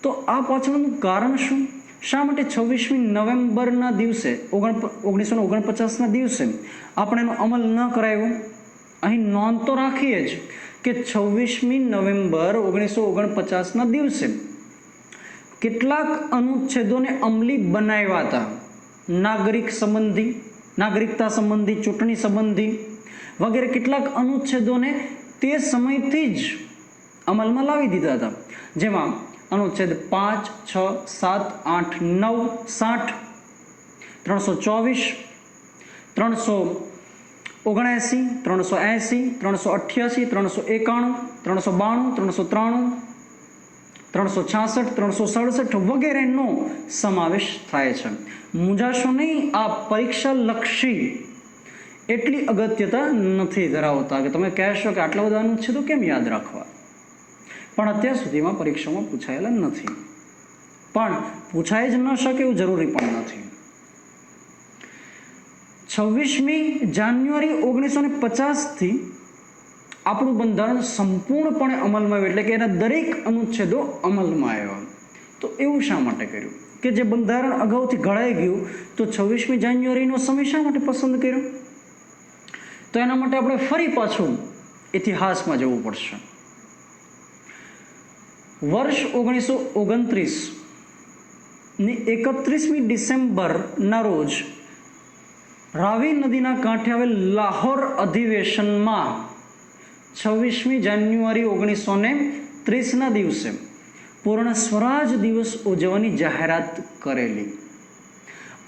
તો આ પાછળનું કારણ શું? શા માટે 26મી નવેમ્બરના દિવસે 1949ના દિવસે આપણે એનો અમલ ન કરાયો? અહીં નોંધ તો રાખીએ જ કે 26મી નવેમ્બર 1949ના દિવસે કેટલાક અનુચ્છેદોને અમલી બનાવ્યા હતા. નાગરિકતા સંબંધી, ચૂંટણી સંબંધી વગેરે કેટલાક અનુચ્છેદોને તે સમયથી જ અમલમાં લાવી દીધા હતા. જેમાં અનુચ્છેદ 5, 6, 7, 8, 9, 60, 324, 379, 380, 388, 391, 392, 393, 366, 367 વગેરેનો સમાવેશ થાય છે. મૂંઝાશો નહીં, આ પરીક્ષા લક્ષી એટલી અગત્યતા નથી ધરાવતા કે તમે કહેશો કે આટલા બધા અનુચ્છેદો કેમ યાદ રાખવા, પણ અત્યાર સુધીમાં પરીક્ષામાં પૂછાયેલા નથી, પણ પૂછાઈ જ ન શકે એવું જરૂરી પણ નથી. 26મી જાન્યુઆરી 1950થી આપણું બંધારણ સંપૂર્ણપણે અમલમાં આવ્યું, એટલે કે એના દરેક અનુચ્છેદો અમલમાં આવ્યા. તો એવું શા માટે કર્યું કે જે બંધારણ અગાઉથી ઘડાઈ ગયું, તો 26મી જાન્યુઆરીનો સમય શા માટે પસંદ કર્યો? તો એના માટે આપણે ફરી પાછું ઇતિહાસમાં જવું પડશે. વર્ષ 1929ની 31મી ડિસેમ્બરના રોજ રાવી નદીના કાંઠે આવેલ લાહોર અધિવેશનમાં 26મી જાન્યુઆરી 1930ના દિવસે પૂર્ણ સ્વરાજ દિવસ ઉજવવાની જાહેરાત કરેલી.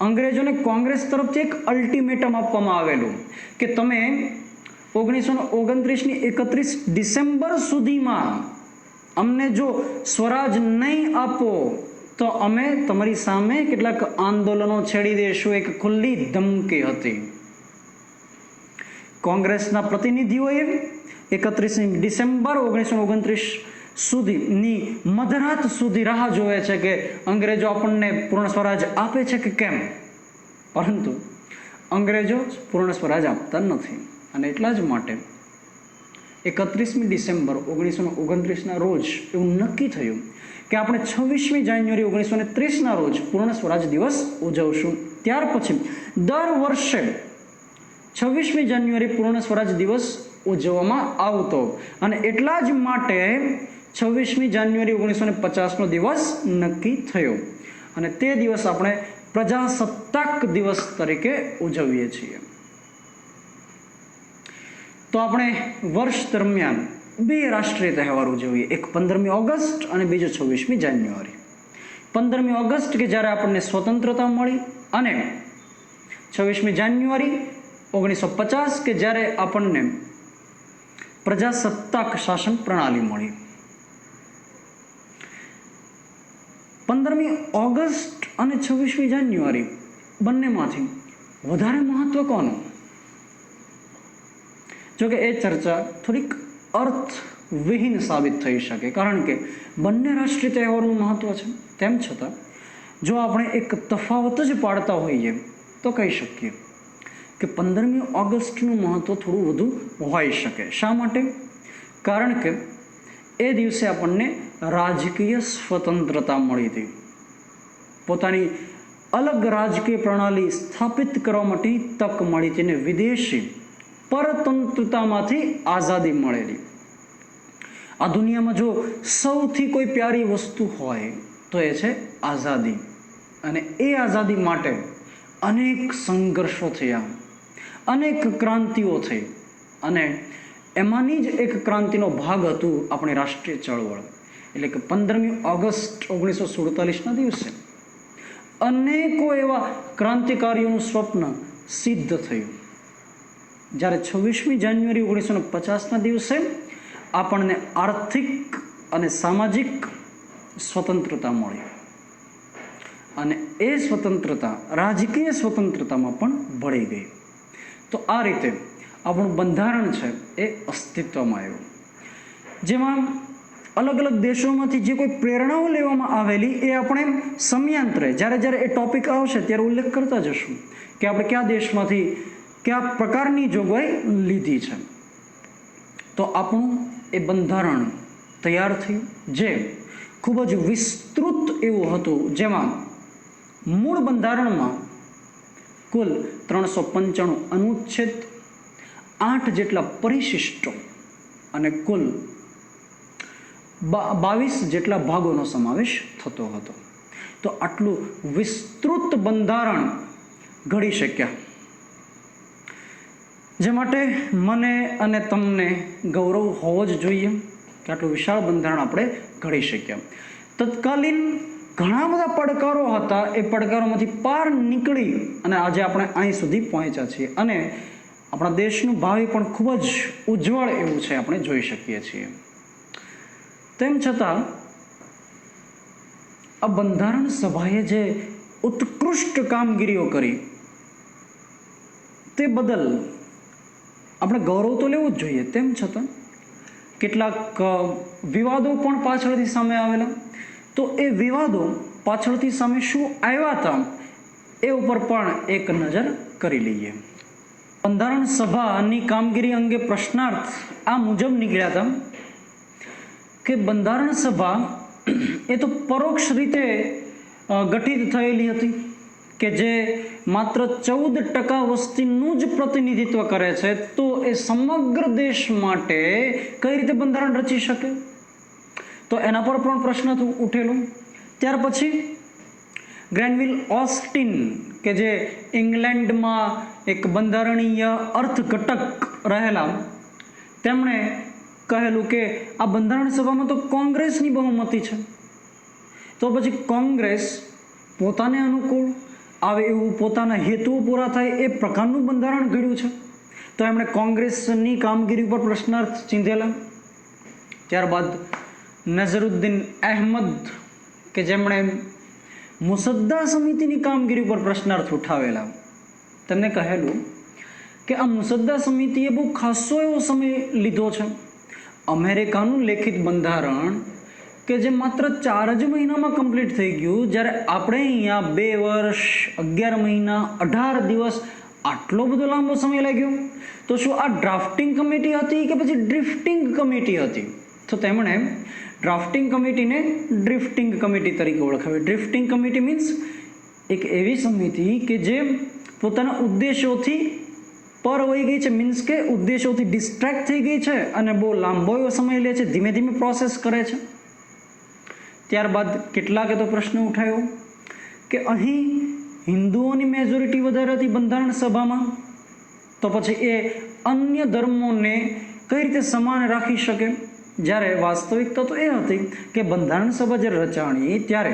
અંગ્રેજોને કોંગ્રેસ તરફથી એક અલ્ટિમેટમ આપવામાં આવેલું કે તમે 1929ની 31 ડિસેમ્બર સુધીમાં અમને જો સ્વરાજ નહીં આપો તો અમે તમારી સામે કેટલાક આંદોલનો છેડી દઈશું. એક ખુલ્લી ધમકી હતી. કોંગ્રેસના પ્રતિનિધિઓએ 31 ડિસેમ્બર 1929 સુધીની મધરાત સુધી રાહ જોવે છે કે અંગ્રેજો આપણને પૂર્ણ સ્વરાજ આપે છે કે કેમ, પરંતુ અંગ્રેજો પૂર્ણ સ્વરાજ આપતા નથી. અને એટલા જ માટે 31મી ડિસેમ્બર 1929ના રોજ એવું નક્કી થયું કે આપણે 26મી જાન્યુઆરી 1930ના રોજ પૂર્ણ સ્વરાજ દિવસ ઉજવશું. ત્યાર પછી દર વર્ષે 26મી જાન્યુઆરી પૂર્ણ સ્વરાજ દિવસ ઉજવવામાં આવતો, અને એટલા જ માટે 26મી જાન્યુઆરી 1950નો દિવસ નક્કી થયો, અને તે દિવસ આપણે પ્રજાસત્તાક દિવસ તરીકે ઉજવીએ છીએ. તો આપણે વર્ષ દરમિયાન બે રાષ્ટ્રીય તહેવાર ઉજવીએ, એક 15મી ઓગસ્ટ અને બીજો 26મી જાન્યુઆરી. 15મી ઓગસ્ટ કે જ્યારે આપણને સ્વતંત્રતા મળી, અને 26મી જાન્યુઆરી 1950 કે જ્યારે આપણને પ્રજાસત્તાક શાસન પ્રણાલી મળી. 15મી ઓગસ્ટ અને 26મી જાન્યુઆરી બંનેમાંથી વધારે મહત્વ કોનું? જોકે એ ચર્ચા થોડીક અર્થવિહીન સાબિત થઈ શકે, કારણ કે બંને રાષ્ટ્રીય તહેવારોનું મહત્વ છે. તેમ છતાં જો આપણે એક તફાવત જ પાડતા હોઈએ તો કહી શકીએ કે 15મી ઓગસ્ટનું મહત્વ થોડું વધુ હોઈ શકે. શા માટે? કારણ કે એ દિવસે આપણને રાજકીય સ્વતંત્રતા મળી હતી. પોતાની અલગ રાજકીય પ્રણાલી સ્થાપિત કરવા માટેની તક મળી હતી, અને વિદેશી પરતંત્રતામાંથી આઝાદી મળેલી. આ દુનિયામાં જો સૌથી કોઈ પ્યારી વસ્તુ હોય તો એ છે આઝાદી, અને એ આઝાદી માટે અનેક સંઘર્ષો થયા, અનેક ક્રાંતિઓ થઈ, અને એમાંની જ એક ક્રાંતિનો ભાગ હતું આપણી રાષ્ટ્રીય ચળવળ. એટલે કે 15મી ઓગસ્ટ 1947ના દિવસે અનેકો એવા ક્રાંતિકારીઓનું સ્વપ્ન સિદ્ધ થયું, જ્યારે 26મી જાન્યુઆરી 1950ના દિવસે આપણને આર્થિક અને સામાજિક સ્વતંત્રતા મળી, અને એ સ્વતંત્રતા રાજકીય સ્વતંત્રતામાં પણ ભળી ગઈ. તો આ રીતે આપણું બંધારણ છે એ અસ્તિત્વમાં આવ્યું, જેમાં અલગ અલગ દેશોમાંથી જે કોઈ પ્રેરણાઓ લેવામાં આવેલી એ આપણે સમયાંતરે જ્યારે જ્યારે એ ટોપિક આવશે ત્યારે ઉલ્લેખ કરતા જશું કે આપણે કયા દેશમાંથી કયા પ્રકારની જોગવાઈ લીધી છે. તો આપણું એ બંધારણ તૈયાર થયું જે ખૂબ જ વિસ્તૃત એવું હતું, જેમાં મૂળ બંધારણમાં કુલ 395 અનુચ્છેદ, 8 જેટલા પરિશિષ્ટો અને કુલ 22 જેટલા ભાગોનો સમાવેશ થતો હતો. તો આટલું વિસ્તૃત બંધારણ ઘડી શક્યા, જે માટે મને અને તમને ગૌરવ હોવો જ જોઈએ કે આટલું વિશાળ બંધારણ આપણે ઘડી શક્યા. તત્કાલીન ઘણા બધા પડકારો હતા, એ પડકારોમાંથી પાર નીકળી અને આજે આપણે અહીં સુધી પહોંચ્યા છીએ અને આપણા દેશનું ભાવિ પણ ખૂબ જ ઉજ્જવળ એવું છે, આપણે જોઈ શકીએ છીએ. તેમ છતાં આ બંધારણ સભાએ જે ઉત્કૃષ્ટ કામગીરીઓ કરી તે બદલ આપણે ગૌરવ તો લેવું જ જોઈએ. તેમ છતાં કેટલાક વિવાદો પણ પાછળથી સામે આવેલા. તો એ વિવાદો પાછળથી સામે શું આવ્યા હતા એ ઉપર પણ એક નજર કરી લઈએ. બંધારણ સભાની કામગીરી અંગે પ્રશ્નાર્થ આ મુજબ નીકળ્યા હતા કે બંધારણ સભા એ તો પરોક્ષ રીતે ગઠિત થયેલી હતી કે જે માત્ર 14% વસ્તીનું જ પ્રતિનિધિત્વ કરે છે, તો એ સમગ્ર દેશ માટે કઈ રીતે બંધારણ રચી શકે? તો એના પર પણ પ્રશ્ન ઉઠેલો. ત્યાર પછી ગ્રેનવિલ ઓસ્ટિન કે જે ઇંગ્લેન્ડમાં એક બંધારણીય અર્થઘટક રહેલા, તેમણે કહેલું કે આ બંધારણ સભામાં તો કોંગ્રેસની બહુમતી છે, તો પછી કોંગ્રેસ પોતાને અનુકૂળ આવે એવું પોતાના હેતુઓ પૂરા થાય એ પ્રકારનું બંધારણ ઘડ્યું છે. તો એમણે કોંગ્રેસની કામગીરી ઉપર પ્રશ્નાર્થ ચીંધેલા. ત્યારબાદ નઝરુદ્દીન અહેમદ કે જેમણે મુસદ્દા સમિતિની કામગીરી ઉપર પ્રશ્નાર્થ ઉઠાવેલા, તેમને કહેલું કે આ મુસદ્દા સમિતિએ બહુ ખાસો એવો સમય લીધો છે. અમેરિકાનું લેખિત બંધારણ કે જે માત્ર 4 જ મહિનામાં કમ્પ્લીટ થઈ ગયું, જ્યારે આપણે અહીંયા 2 વર્ષ 11 મહિના 18 દિવસ આટલો બધો લાંબો સમય લાગ્યો. તો શું આ ડ્રાફ્ટિંગ કમિટી હતી કે પછી ડ્રિફ્ટિંગ કમિટી હતી? તો તેમણે ડ્રાફ્ટિંગ કમિટીને ડ્રિફ્ટિંગ કમિટી તરીકે ઓળખાવી. ડ્રિફ્ટિંગ કમિટી મીન્સ એક એવી સમિતિ કે જે પોતાના ઉદ્દેશોથી પર વહી ગઈ છે, મીન્સ કે ઉદ્દેશોથી ડિસ્ટ્રેક્ટ થઈ ગઈ છે અને બહુ લાંબો એવો સમય લે છે, ધીમે ધીમે પ્રોસેસ કરે છે. ત્યારબાદ કેટલાકે તો પ્રશ્ન ઉઠાવ્યો કે અહીં હિન્દુઓની મેજોરિટી વધારે હતી બંધારણ સભામાં, તો પછી એ અન્ય ધર્મોને કઈ રીતે સમાન રાખી શકે? જ્યારે વાસ્તવિકતા તો એ હતી કે બંધારણ સભા જ્યારે રચાણી ત્યારે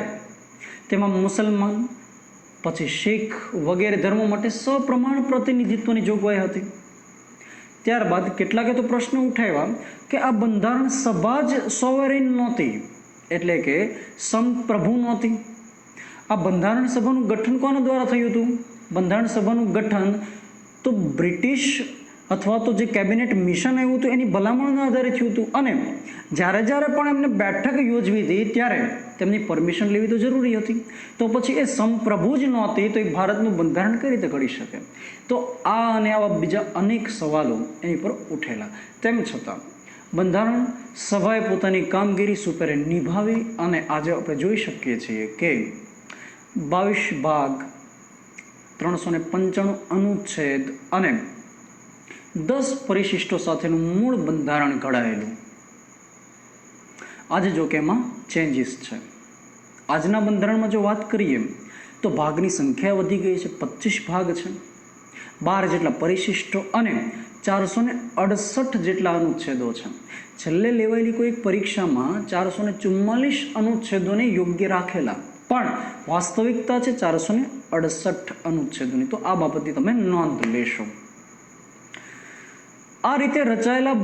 તેમાં મુસલમાન, પછી શીખ વગેરે ધર્મો માટે સપ્રમાણ પ્રતિનિધિત્વની જોગવાઈ હતી. ત્યારબાદ કેટલાકે તો પ્રશ્ન ઉઠાવ્યા કે આ બંધારણ સભા જ સોવરેન નહોતી, એટલે કે સંપ્રભુ નહોતી. આ બંધારણ સભાનું ગઠન કોના દ્વારા થયું હતું? બંધારણ સભાનું ગઠન તો બ્રિટિશ અથવા તો જે કેબિનેટ મિશન આવ્યું હતું એની ભલામણના આધારે થયું હતું. અને જ્યારે પણ એમને બેઠક યોજવી હતી ત્યારે તેમની પરમિશન લેવી તો જરૂરી હતી. તો પછી એ સંપ્રભુ જ નહોતી તો એ ભારતનું બંધારણ કઈ રીતે ઘડી શકે? તો આ અને આવા બીજા અનેક સવાલો એની પર ઉઠેલા. તેમ છતાં બંધારણ સભાએ પોતાની કામગીરી સુપેરે નિભાવી અને આજે આપણે જોઈ શકીએ છીએ કે 22 ભાગ, 395 અનુચ્છેદ અને 10 પરિશિષ્ટો સાથેનું મૂળ બંધારણ ઘડાયેલું. આજે જો કે એમાં ચેન્જીસ છે. આજના બંધારણમાં જો વાત કરીએ તો ભાગની સંખ્યા વધી ગઈ છે, 25 ભાગ છે, 12 જેટલા પરિશિષ્ટો અને 468 જેટલા અનુચ્છેદો છે. છેલ્લે લેવાયેલી કોઈ પરીક્ષામાં 444 અનુચ્છેદોને યોગ્ય રાખેલા, પણ વાસ્તવિકતા છે 468 અનુચ્છેદોની. તો આ બાબતની તમે નોંધ લેશો. આ રીતે રચાયેલા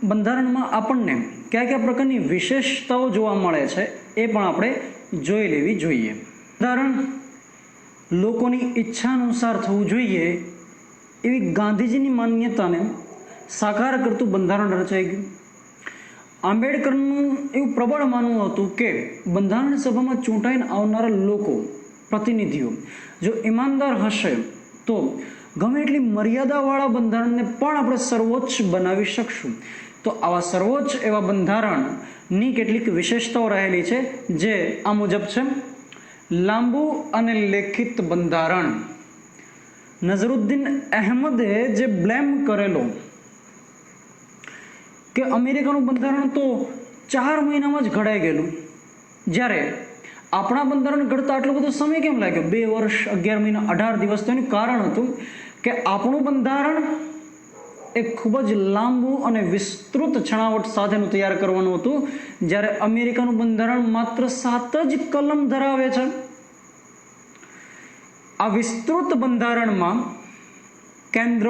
બંધારણમાં આપણને કયા કયા પ્રકારની વિશેષતાઓ જોવા મળે છે એ પણ આપણે જોઈ લેવી જોઈએ. બંધારણ લોકોની ઈચ્છા અનુસાર થવું જોઈએ એવી ગાંધીજીની માન્યતાને સાકાર કરતું બંધારણ રચાઈ ગયું. આંબેડકરનું એવું પ્રબળ માનવું હતું કે બંધારણ સભામાં ચૂંટાઈને આવનારા લોકો, પ્રતિનિધિઓ જો ઈમાનદાર હશે તો ગમે એટલી મર્યાદાવાળા બંધારણને પણ આપણે સર્વોચ્ચ બનાવી શકશું. તો આવા સર્વોચ્ચ એવા બંધારણની કેટલીક વિશેષતાઓ રહેલી છે, જે આ મુજબ છે. લાંબુ અને લેખિત બંધારણ. નઝરુદ્દીન અહેમદે જે બ્લેમ કરેલો કે અમેરિકાનું બંધારણ તો 4 મહિનામાં જ ઘડાઈ ગયેલું, જ્યારે આપણા બંધારણ ઘડતા આટલો બધો સમય કેમ લાગ્યો? 2 વર્ષ 11 મહિના 18 દિવસ. તો એનું કારણ હતું કે આપણું બંધારણ એ ખૂબ જ લાંબુ અને વિસ્તૃત છણાવટ સાથેનું તૈયાર કરવાનું હતું, જ્યારે અમેરિકાનું બંધારણ માત્ર 7 જ કલમ ધરાવે છે. આ વિસ્તૃત બંધારણમાં કેન્દ્ર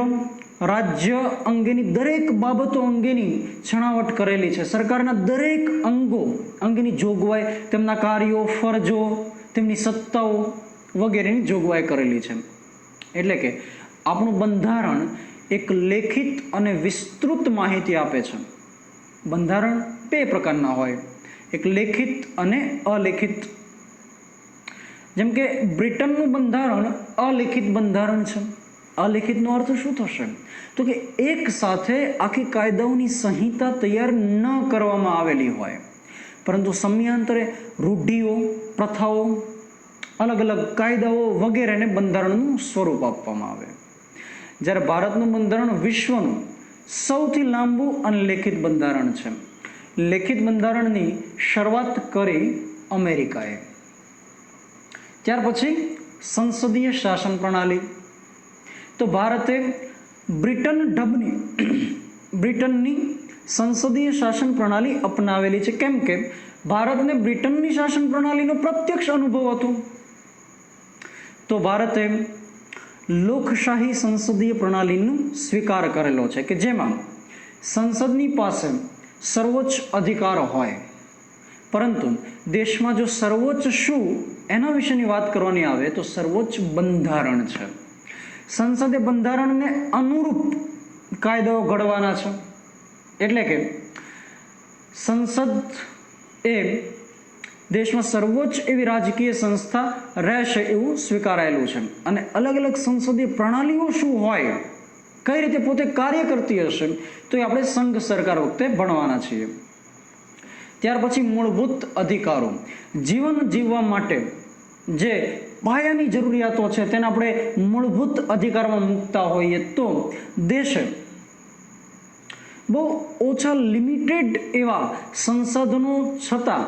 રાજ્ય અંગેની દરેક બાબતો અંગેની છણાવટ કરેલી છે. સરકારના દરેક અંગો અંગેની જોગવાઈ, તેમના કાર્યો, ફરજો, તેમની સત્તાઓ વગેરેની જોગવાઈ કરેલી છે. એટલે કે આપણું બંધારણ એક લેખિત અને વિસ્તૃત માહિતી આપે છે. બંધારણ 2 પ્રકારના હોય, એક લેખિત અને અલેખિત. જેમ કે બ્રિટનનું બંધારણ અલેખિત બંધારણ છે. અલેખિતનો અર્થ શું થશે? તો કે એક સાથે આખી કાયદાઓની સંહિતા તૈયાર ન કરવામાં આવેલી હોય, પરંતુ સમયાંતરે રૂઢિઓ, પ્રથાઓ, અલગ અલગ કાયદાઓ વગેરેને બંધારણનું સ્વરૂપ આપવામાં આવે. જ્યારે ભારતનું બંધારણ વિશ્વનું સૌથી લાંબુ અને લેખિત બંધારણ છે. લેખિત બંધારણની શરૂઆત કરી અમેરિકાએ. ત્યાર પછી સંસદીય શાસન પ્રણાલી. તો ભારતે બ્રિટનની સંસદીય શાસન પ્રણાલી અપનાવેલી છે. કેમ કે ભારતને બ્રિટનની શાસન પ્રણાલીનો પ્રત્યક્ષ અનુભવ હતો. તો ભારતે લોકશાહી સંસદીય પ્રણાલીનો સ્વીકાર કરેલો છે, કે જેમાં સંસદની પાસે સર્વોચ્ચ અધિકારો હોય, પરંતુ દેશમાં જો સર્વોચ્ચ શું એના વિશેની વાત કરવાની આવે તો સર્વોચ્ચ બંધારણ છે. સંસદે બંધારણને અનુરૂપ કાયદાઓ ઘડવાના છે. એટલે કે સંસદ એ દેશમાં સર્વોચ્ચ એવી રાજકીય સંસ્થા રહેશે એવું સ્વીકારાયેલું છે. અને અલગ અલગ સંસદીય પ્રણાલીઓ શું હોય, કઈ રીતે પોતે કાર્ય કરતી હશે, તો એ આપણે સંઘ સરકાર વખતે ભણવાના છીએ. ત્યાર પછી મૂળભૂત અધિકારો. જીવન જીવવા માટે જે પાયાની જરૂરિયાતો છે તેને આપણે મૂળભૂત અધિકારમાં મૂકતા હોઈએ, તો દેશે બહુ ઓછા લિમિટેડ એવા સંસાધનો છતાં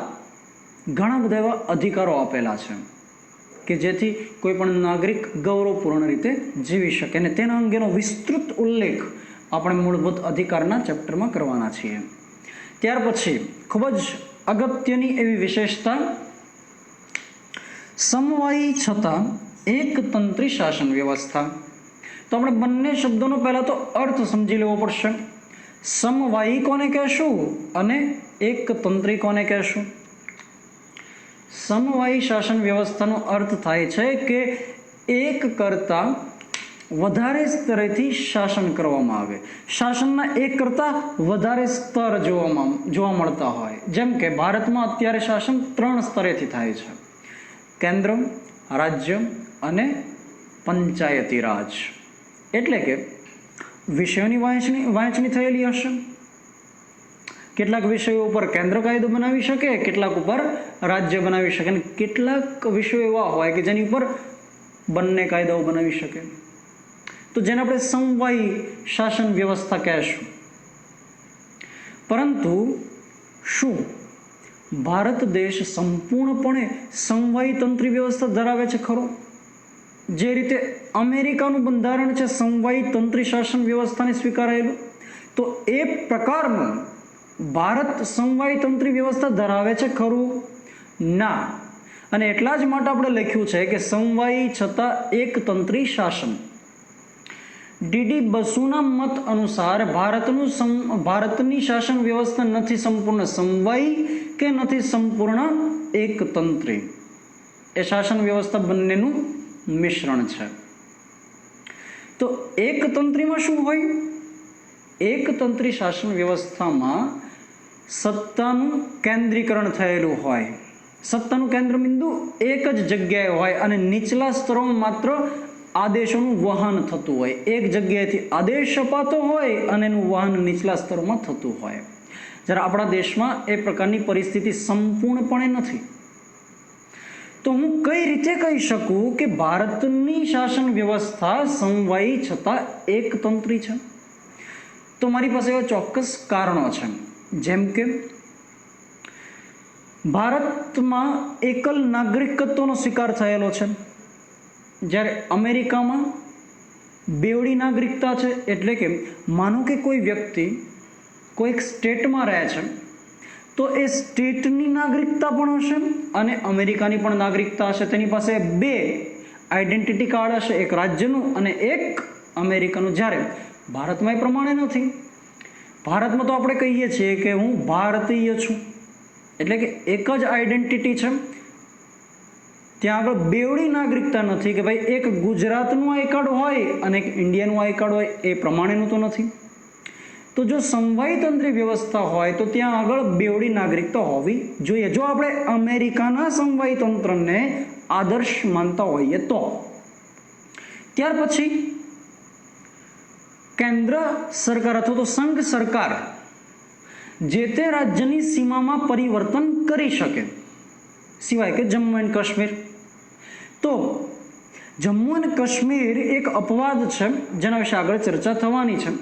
ઘણા બધા એવા અધિકારો આપેલા છે કે જેથી કોઈ પણ નાગરિક ગૌરવપૂર્ણ રીતે જીવી શકે. અને તેના અંગેનો વિસ્તૃત ઉલ્લેખ આપણે મૂળભૂત અધિકારના ચેપ્ટરમાં કરવાના છીએ. ત્યાર પછી ખૂબ જ અગત્યની એવી વિશેષતા, સમવાયી છતાં એકતંત્રી શાસન વ્યવસ્થા. તો આપણે બંને શબ્દોનો પહેલા તો અર્થ સમજી લેવો પડશે. સમવાયી કોને કહેશું અને એકતંત્રી કોને કહેશું? સમવાયી શાસન વ્યવસ્થાનો અર્થ થાય છે કે એક કરતાં વધારે સ્તરેથી શાસન કરવામાં આવે. શાસનના એક કરતાં વધારે સ્તર જોવા મળતા હોય. જેમ કે ભારતમાં અત્યારે શાસન 3 સ્તરેથી થાય છે: કેન્દ્ર, રાજ્ય અને પંચાયતી રાજ. એટલે કે વિષયોની વહેંચણી થયેલી હશે. કેટલાક વિષયો ઉપર કેન્દ્ર કાયદો બનાવી શકે, કેટલાક ઉપર રાજ્ય બનાવી શકે, અને કેટલાક વિષયો એવા હોય કે જેની ઉપર બંને કાયદાઓ બનાવી શકે. તો જેને આપણે સમવાયી શાસન વ્યવસ્થા કહેશું. પરંતુ શું ભારત દેશ સંપૂર્ણપણે સમવાયી તંત્રી વ્યવસ્થા ધરાવે છે ખરો? જે રીતે અમેરિકાનું બંધારણ છે સમવાયી તંત્રી શાસન વ્યવસ્થાને સ્વીકારાયેલું, તો એ પ્રકારનું ભારત સમવાયી તંત્રી વ્યવસ્થા ધરાવે છે ખરું? ના. અને એટલા જ માટે આપણે લખ્યું છે કે સમવાયી છતાં એકતંત્રી શાસન. ડીડી બસુના મત અનુસાર ભારતની શાસન વ્યવસ્થા નથી સંપૂર્ણ સમવાયી કે નથી સંપૂર્ણ એકતંત્રી. એ શાસન વ્યવસ્થા બંનેનું મિશ્રણ છે. તો એકતંત્રીમાં શું હોય? એકતંત્રી શાસન વ્યવસ્થામાં સત્તાનું કેન્દ્રીકરણ થયેલું હોય, સત્તાનું કેન્દ્ર બિંદુ એક જ જગ્યાએ હોય અને નીચલા સ્તરોમાં માત્ર આદેશોનું વહન થતું હોય, એક જગ્યાએથી આદેશ અપાતો હોય અને એનું વહન નીચલા સ્તરોમાં થતું હોય. જ્યારે આપણા દેશમાં એ પ્રકારની પરિસ્થિતિ સંપૂર્ણપણે નથી. તો હું કઈ રીતે કહી શકું કે ભારતની શાસન વ્યવસ્થા સમવાયી છતાં એકતંત્રી છે? તો મારી પાસે એવા ચોક્કસ કારણો છે. જેમ કે ભારતમાં એકલ નાગરિકત્વનો સ્વીકાર થયેલો છે, જ્યારે અમેરિકામાં બેવડી નાગરિકતા છે. એટલે કે માનો કે કોઈ વ્યક્તિ કોઈક સ્ટેટમાં રહે છે તો એ સ્ટેટની નાગરિકતા પણ હશે અને અમેરિકાની પણ નાગરિકતા હશે. તેની પાસે બે આઈડેન્ટિટી કાર્ડ હશે, એક રાજ્યનું અને એક અમેરિકાનું. જ્યારે ભારતમાં એ પ્રમાણે નથી. ભારતમાં તો આપણે કહીએ છીએ કે હું ભારતીય છું, એટલે કે એક જ આઈડેન્ટિટી છે. ત્યાં આગળ બેવડી નાગરિકતા નથી કે ભાઈ એક ગુજરાતનું આઈ કાર્ડ હોય અને એક ઇન્ડિયાનું આઈ કાર્ડ હોય, એ પ્રમાણેનું તો નથી. તો જો સમવાયતંત્રી વ્યવસ્થા હોય તો ત્યાં આગળ બેવડી નાગરિકતા હોવી જોઈએ, જો આપણે અમેરિકાના સમવાયતંત્રને આદર્શ માનતા હોઈએ તો. ત્યાર પછી કેન્દ્ર સરકાર અથવા તો સંઘ સરકાર જે તે રાજ્યની સીમામાં પરિવર્તન કરી શકે, સિવાય કે જમ્મુ એન્ડ કાશ્મીર. તો જમ્મુ અને કાશ્મીર એક અપવાદ છે જેના વિશે આગળ ચર્ચા થવાની છે.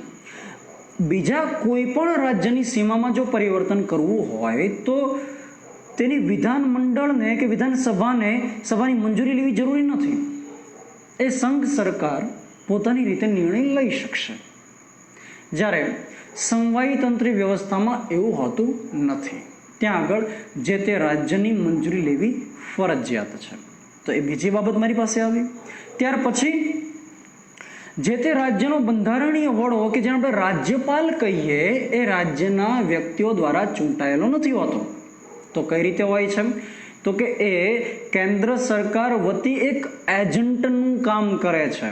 બીજા કોઈ પણ રાજ્યની સીમામાં જો પરિવર્તન કરવું હોય તો તેની વિધાનમંડળને કે સભાની મંજૂરી લેવી જરૂરી નથી. એ સંઘ સરકાર પોતાની રીતે નિર્ણય લઈ શકશે. જ્યારે સમવાયતંત્રી વ્યવસ્થામાં એવું હોતું નથી. ત્યાં આગળ જે તે રાજ્યની મંજૂરી લેવી ફરજિયાત છે. તો એ બીજી બાબત મારી પાસે આવી. ત્યાર પછી જે તે રાજ્યનો બંધારણીય વડો કે જેને આપણે રાજ્યપાલ કહીએ, એ રાજ્યના વ્યક્તિઓ દ્વારા ચૂંટાયેલો નથી હોતો. તો કઈ રીતે હોય છે? તો કે એ કેન્દ્ર સરકાર વતી એક એજન્ટનું કામ કરે છે,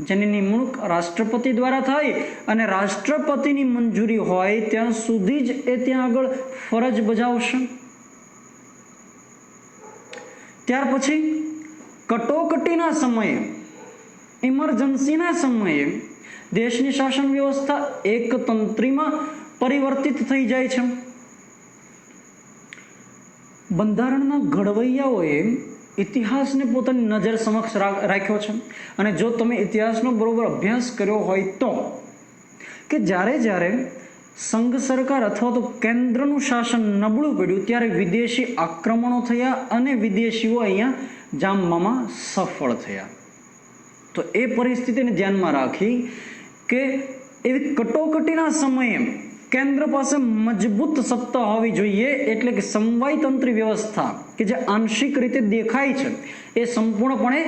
જેની નિમણૂક રાષ્ટ્રપતિ દ્વારા થાય અને રાષ્ટ્રપતિની મંજૂરી હોય ત્યાં સુધી જ એ ત્યાં આગળ ફરજ બજાવશે. ત્યાર પછી કટોકટીના સમયે, ઇમરજન્સીના સમયે દેશની શાસન વ્યવસ્થા એકતંત્રીમાં પરિવર્તિત થઈ જાય છે. બંધારણના ઘડવૈયાઓએ ઇતિહાસને પોતાની નજર સમક્ષ રાખ્યો છે. અને જો તમે ઇતિહાસનો બરોબર અભ્યાસ કર્યો હોય તો કે જ્યારે સંઘ સરકાર અથવા તો કેન્દ્રનું શાસન નબળું પડ્યું ત્યારે વિદેશી આક્રમણો થયા અને વિદેશીઓ અહીંયા જામવામાં સફળ થયા. તો એ પરિસ્થિતિને ધ્યાનમાં રાખી કે એવી કટોકટીના સમયે કેન્દ્ર પાસે મજબૂત સત્તા હોવી જોઈએ, એટલે કે સમવાયતંત્રી વ્યવસ્થા કે જે આંશિક રીતે દેખાય છે એ સંપૂર્ણપણે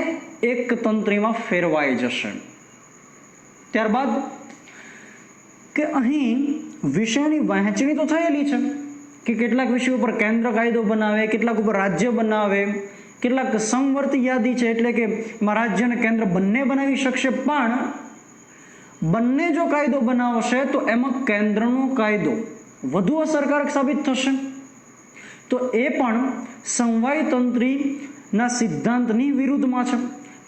એકતંત્રીમાં ફેરવાઈ જશે. ત્યારબાદ કે અહીં વિષયની વહેંચણી તો થયેલી છે કે કેટલાક વિષયો પર કેન્દ્ર કાયદો બનાવે, કેટલાક ઉપર રાજ્ય બનાવે, કેટલાક સમવર્તી યાદી છે, એટલે કે રાજ્ય અને કેન્દ્ર બંને બનાવી શકશે. પણ બંને જો કાયદો બનાવશે તો એમાં કેન્દ્રનો કાયદો વધુ અસરકારક સાબિત થશે. તો એ પણ સમવાયતંત્રીના સિદ્ધાંતની વિરુદ્ધમાં છે.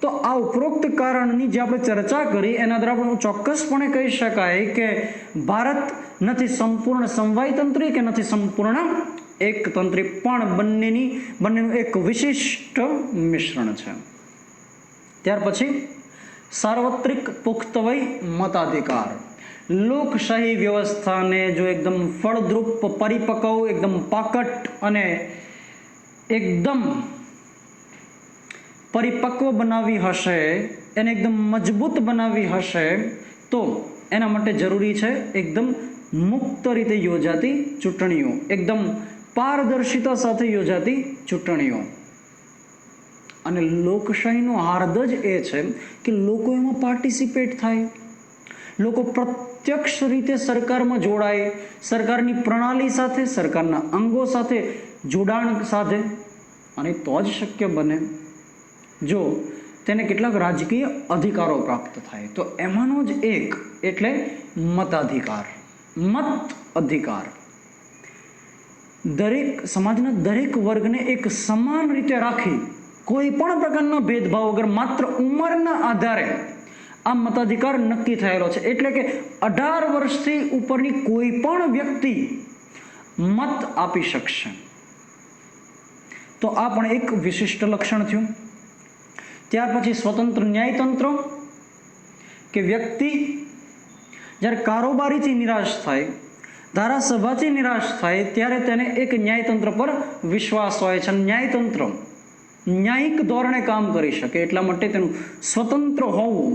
તો આ ઉપરોક્ત કારણની જે આપણે ચર્ચા કરી એના દ્વારા આપણે ચોક્કસપણે કહી શકાય કે ભારત નથી સંપૂર્ણ સમવાયતંત્રી કે નથી સંપૂર્ણ એકતંત્રી, પણ બંનેનું એક વિશિષ્ટ મિશ્રણ છે. ત્યાર પછી સાર્વત્રિક પુખ્તવય મતાધિકાર. લોકશાહી વ્યવસ્થાને જો એકદમ ફળદ્રુપ, પરિપક્વ, એકદમ પાકટ અને એકદમ પરિપક્વ બનાવવી હશે, એને એકદમ મજબૂત બનાવવી હશે તો એના માટે જરૂરી છે એકદમ મુક્ત રીતે યોજાતી ચૂંટણીઓ, એકદમ પારદર્શિતા સાથે યોજાતી ચૂંટણીઓ. અને લોકશાહીનો હાર્દ જ એ છે કે લોકો એમાં પાર્ટિસિપેટ થાય, લોકો પ્રત્યક્ષ રીતે સરકારમાં જોડાય, સરકારની પ્રણાલી સાથે, સરકારના અંગો સાથે જોડાણ સાધે. અને તો જ શક્ય બને જો તેને કેટલાક રાજકીય અધિકારો પ્રાપ્ત થાય. તો એમાંનો જ એક એટલે મતાધિકાર, મત અધિકાર. દરેક સમાજના દરેક વર્ગને એક સમાન રીતે રાખી કોઈ પણ પ્રકારના ભેદભાવ વગર માત્ર ઉંમરના આધારે આ મતાધિકાર નક્કી થયેલો છે. એટલે કે 18 વર્ષથી ઉપરની કોઈ પણ વ્યક્તિ મત આપી શકશે. તો આ પણ એક વિશિષ્ટ લક્ષણ થયું. ત્યાર પછી સ્વતંત્ર ન્યાયતંત્ર, કે વ્યક્તિ જ્યારે કારોબારીથી નિરાશ થાય, ધારાસભાથી નિરાશ થાય, ત્યારે તેને એક ન્યાયતંત્ર પર વિશ્વાસ હોય છે. ન્યાયતંત્ર ન્યાયિક ધોરણે કામ કરી શકે એટલા માટે તેનું સ્વતંત્ર હોવું,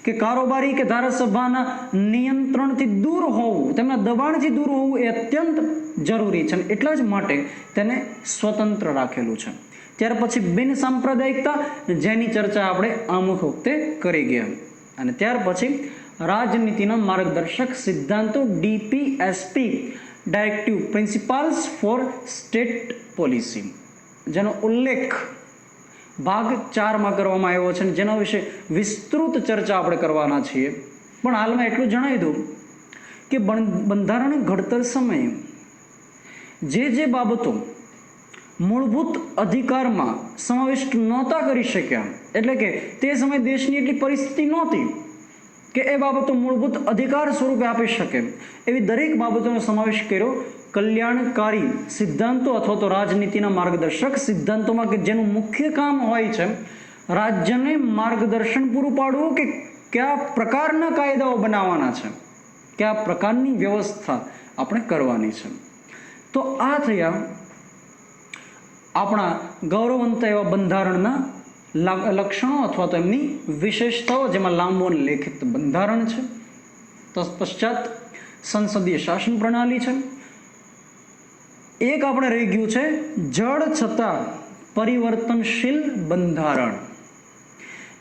કે કારોબારી કે ધારાસભાના નિયંત્રણથી દૂર હોવું, તેમના દબાણથી દૂર હોવું એ અત્યંત જરૂરી છે. એટલા જ માટે તેને સ્વતંત્ર રાખેલું છે. ત્યાર પછી બિન સાંપ્રદાયિકતા, જેની ચર્ચા આપણે અમુક વખતે કરી ગયા. અને ત્યાર પછી રાજનીતિના માર્ગદર્શક સિદ્ધાંતો, DPSP, directive principles for state policy, જેનો ઉલ્લેખ ભાગ 4માં કરવામાં આવ્યો છે, જેના વિશે વિસ્તૃત ચર્ચા આપણે કરવાના છીએ. પણ હાલમાં એટલું જણાવી દઉં કે બંધારણ ઘડતર સમયે જે બાબતો મૂળભૂત અધિકારમાં સમાવિષ્ટ નહોતા કરી શક્યા, એટલે કે તે સમયે દેશની એટલી પરિસ્થિતિ નહોતી કે એ બાબતો મૂળભૂત અધિકાર સ્વરૂપે આપી શકે, એવી દરેક બાબતોનો સમાવેશ કર્યો કલ્યાણકારી સિદ્ધાંતો અથવા તો રાજનીતિના માર્ગદર્શક સિદ્ધાંતોમાં, કે જેનું મુખ્ય કામ હોય છે રાજ્યને માર્ગદર્શન પૂરું પાડવું કે કયા પ્રકારના કાયદાઓ બનાવવાના છે, કયા પ્રકારની વ્યવસ્થા આપણે કરવાની છે. તો આ થયા આપણા ગૌરવવંત એવા બંધારણના લક્ષણો અથવા તો એમની વિશેષતાઓ, જેમાં લાંબુ અને લેખિત બંધારણ છે. તત્પશ્ચાત સંસદીય શાસન પ્રણાલી છે. એક આપણે રહી ગયું છે જડ છતાં પરિવર્તનશીલ બંધારણ.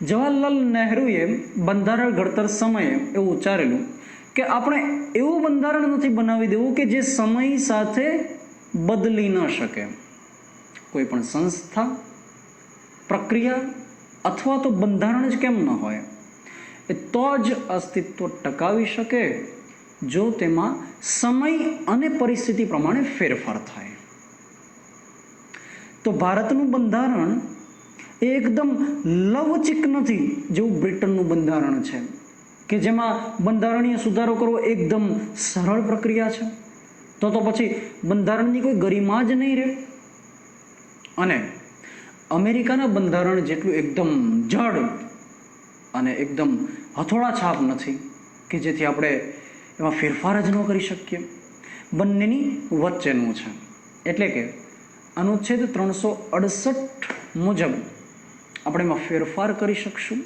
જવાહરલાલ નહેરુએ બંધારણ ઘડતર સમયે એવું ઉચ્ચારેલું કે આપણે એવું બંધારણ નથી બનાવી દેવું કે જે સમય સાથે બદલી ન શકે. કોઈ પણ સંસ્થા, પ્રક્રિયા અથવા તો બંધારણ જ કેમ ન હોય, એ તો જ અસ્તિત્વ ટકાવી શકે જો તેમાં સમય અને પરિસ્થિતિ પ્રમાણે ફેરફાર થાય. તો ભારતનું બંધારણ એ એકદમ લવચીક નથી, જેવું બ્રિટનનું બંધારણ છે, કે જેમાં બંધારણીય સુધારો કરવો એકદમ સરળ પ્રક્રિયા છે. તો પછી બંધારણની કોઈ ગરિમા જ નહીં રહે. અને અમેરિકાના બંધારણ જેટલું એકદમ જડ અને એકદમ હથોડા છાપ નથી કે જેથી આપણે એમાં ફેરફાર જ ન કરી શકીએ. બંનેની વચ્ચેનું છે. એટલે કે અનુચ્છેદ 368 મુજબ આપણે એમાં ફેરફાર કરી શકશું,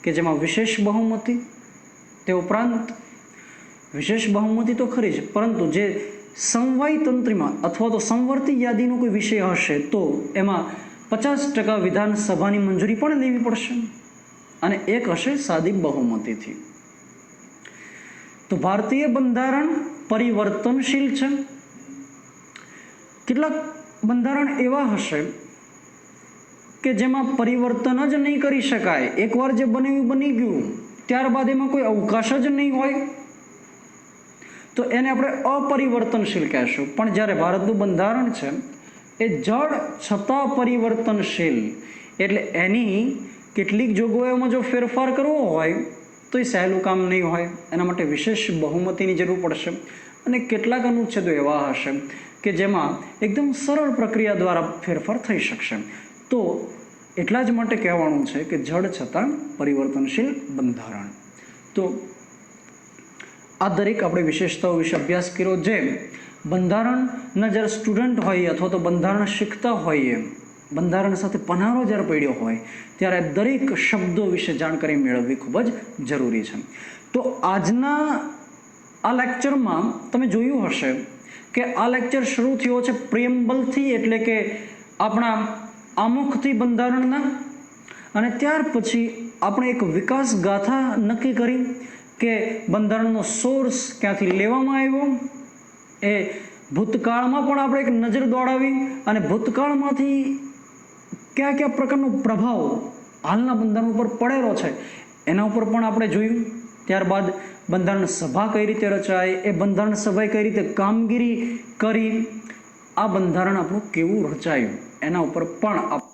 કે જેમાં વિશેષ બહુમતી, તે ઉપરાંત વિશેષ બહુમતી તો ખરી જ, પરંતુ જે સમવાય તંત્રીમાં અથવા તો સંવર્તી યાદીનો કોઈ વિષય હશે તો એમાં 50% વિધાનસભાની મંજૂરી પણ લેવી પડશે, અને એક હશે સાદી બહુમતીથી. તો ભારતીય બંધારણ પરિવર્તનશીલ છે. કેટલાક બંધારણ એવા હશે કે જેમાં પરિવર્તન જ નહીં કરી શકાય, એકવાર જે બન્યું બની ગયું, ત્યારબાદ એમાં કોઈ અવકાશ જ નહીં હોય, તો એને આપણે અપરિવર્તનશીલ કહેશું. પણ જ્યારે ભારતનું બંધારણ છે એ જડ છતાં પરિવર્તનશીલ, એટલે એની કેટલીક જોગવાઈઓમાં જો ફેરફાર કરવો હોય તો એ સહેલું કામ નહીં હોય. એના માટે વિશેષ બહુમતીની જરૂર પડશે. અને કેટલાક અનુચ્છેદો એવા હશે કે જેમાં એકદમ સરળ પ્રક્રિયા દ્વારા ફેરફાર થઈ શકશે. તો એટલા જ માટે કહેવાનું છે કે જડ છતાં પરિવર્તનશીલ બંધારણ. તો આ દરેક આપણે વિશેષતાઓ વિશે અભ્યાસ કર્યો. જે બંધારણના જ્યારે સ્ટુડન્ટ હોઈએ અથવા તો બંધારણ શીખતા હોઈએ, બંધારણ સાથે પનારો જ્યારે પડ્યો હોય ત્યારે દરેક શબ્દો વિશે જાણકારી મેળવવી ખૂબ જ જરૂરી છે. તો આજના આ લેક્ચરમાં તમે જોયું હશે કે આ લેક્ચર શરૂ થયો છે પ્રિએમ્બલથી, એટલે કે આપણા આમુખથી બંધારણના, અને ત્યાર પછી આપણે એક વિકાસ ગાથા નક્કી કરી કે બંધારણનો સોર્સ ક્યાંથી લેવામાં આવ્યો, એ ભૂતકાળમાં પણ આપણે એક નજર દોડાવી, અને ભૂતકાળમાંથી કયા કયા પ્રકારનો પ્રભાવ હાલના બંધારણ ઉપર પડેલો છે એના ઉપર પણ આપણે જોયું. ત્યારબાદ બંધારણ સભા કઈ રીતે રચાય, એ બંધારણ સભાએ કઈ રીતે કામગીરી કરી, આ બંધારણ આપણું કેવું રચાયું એના ઉપર પણ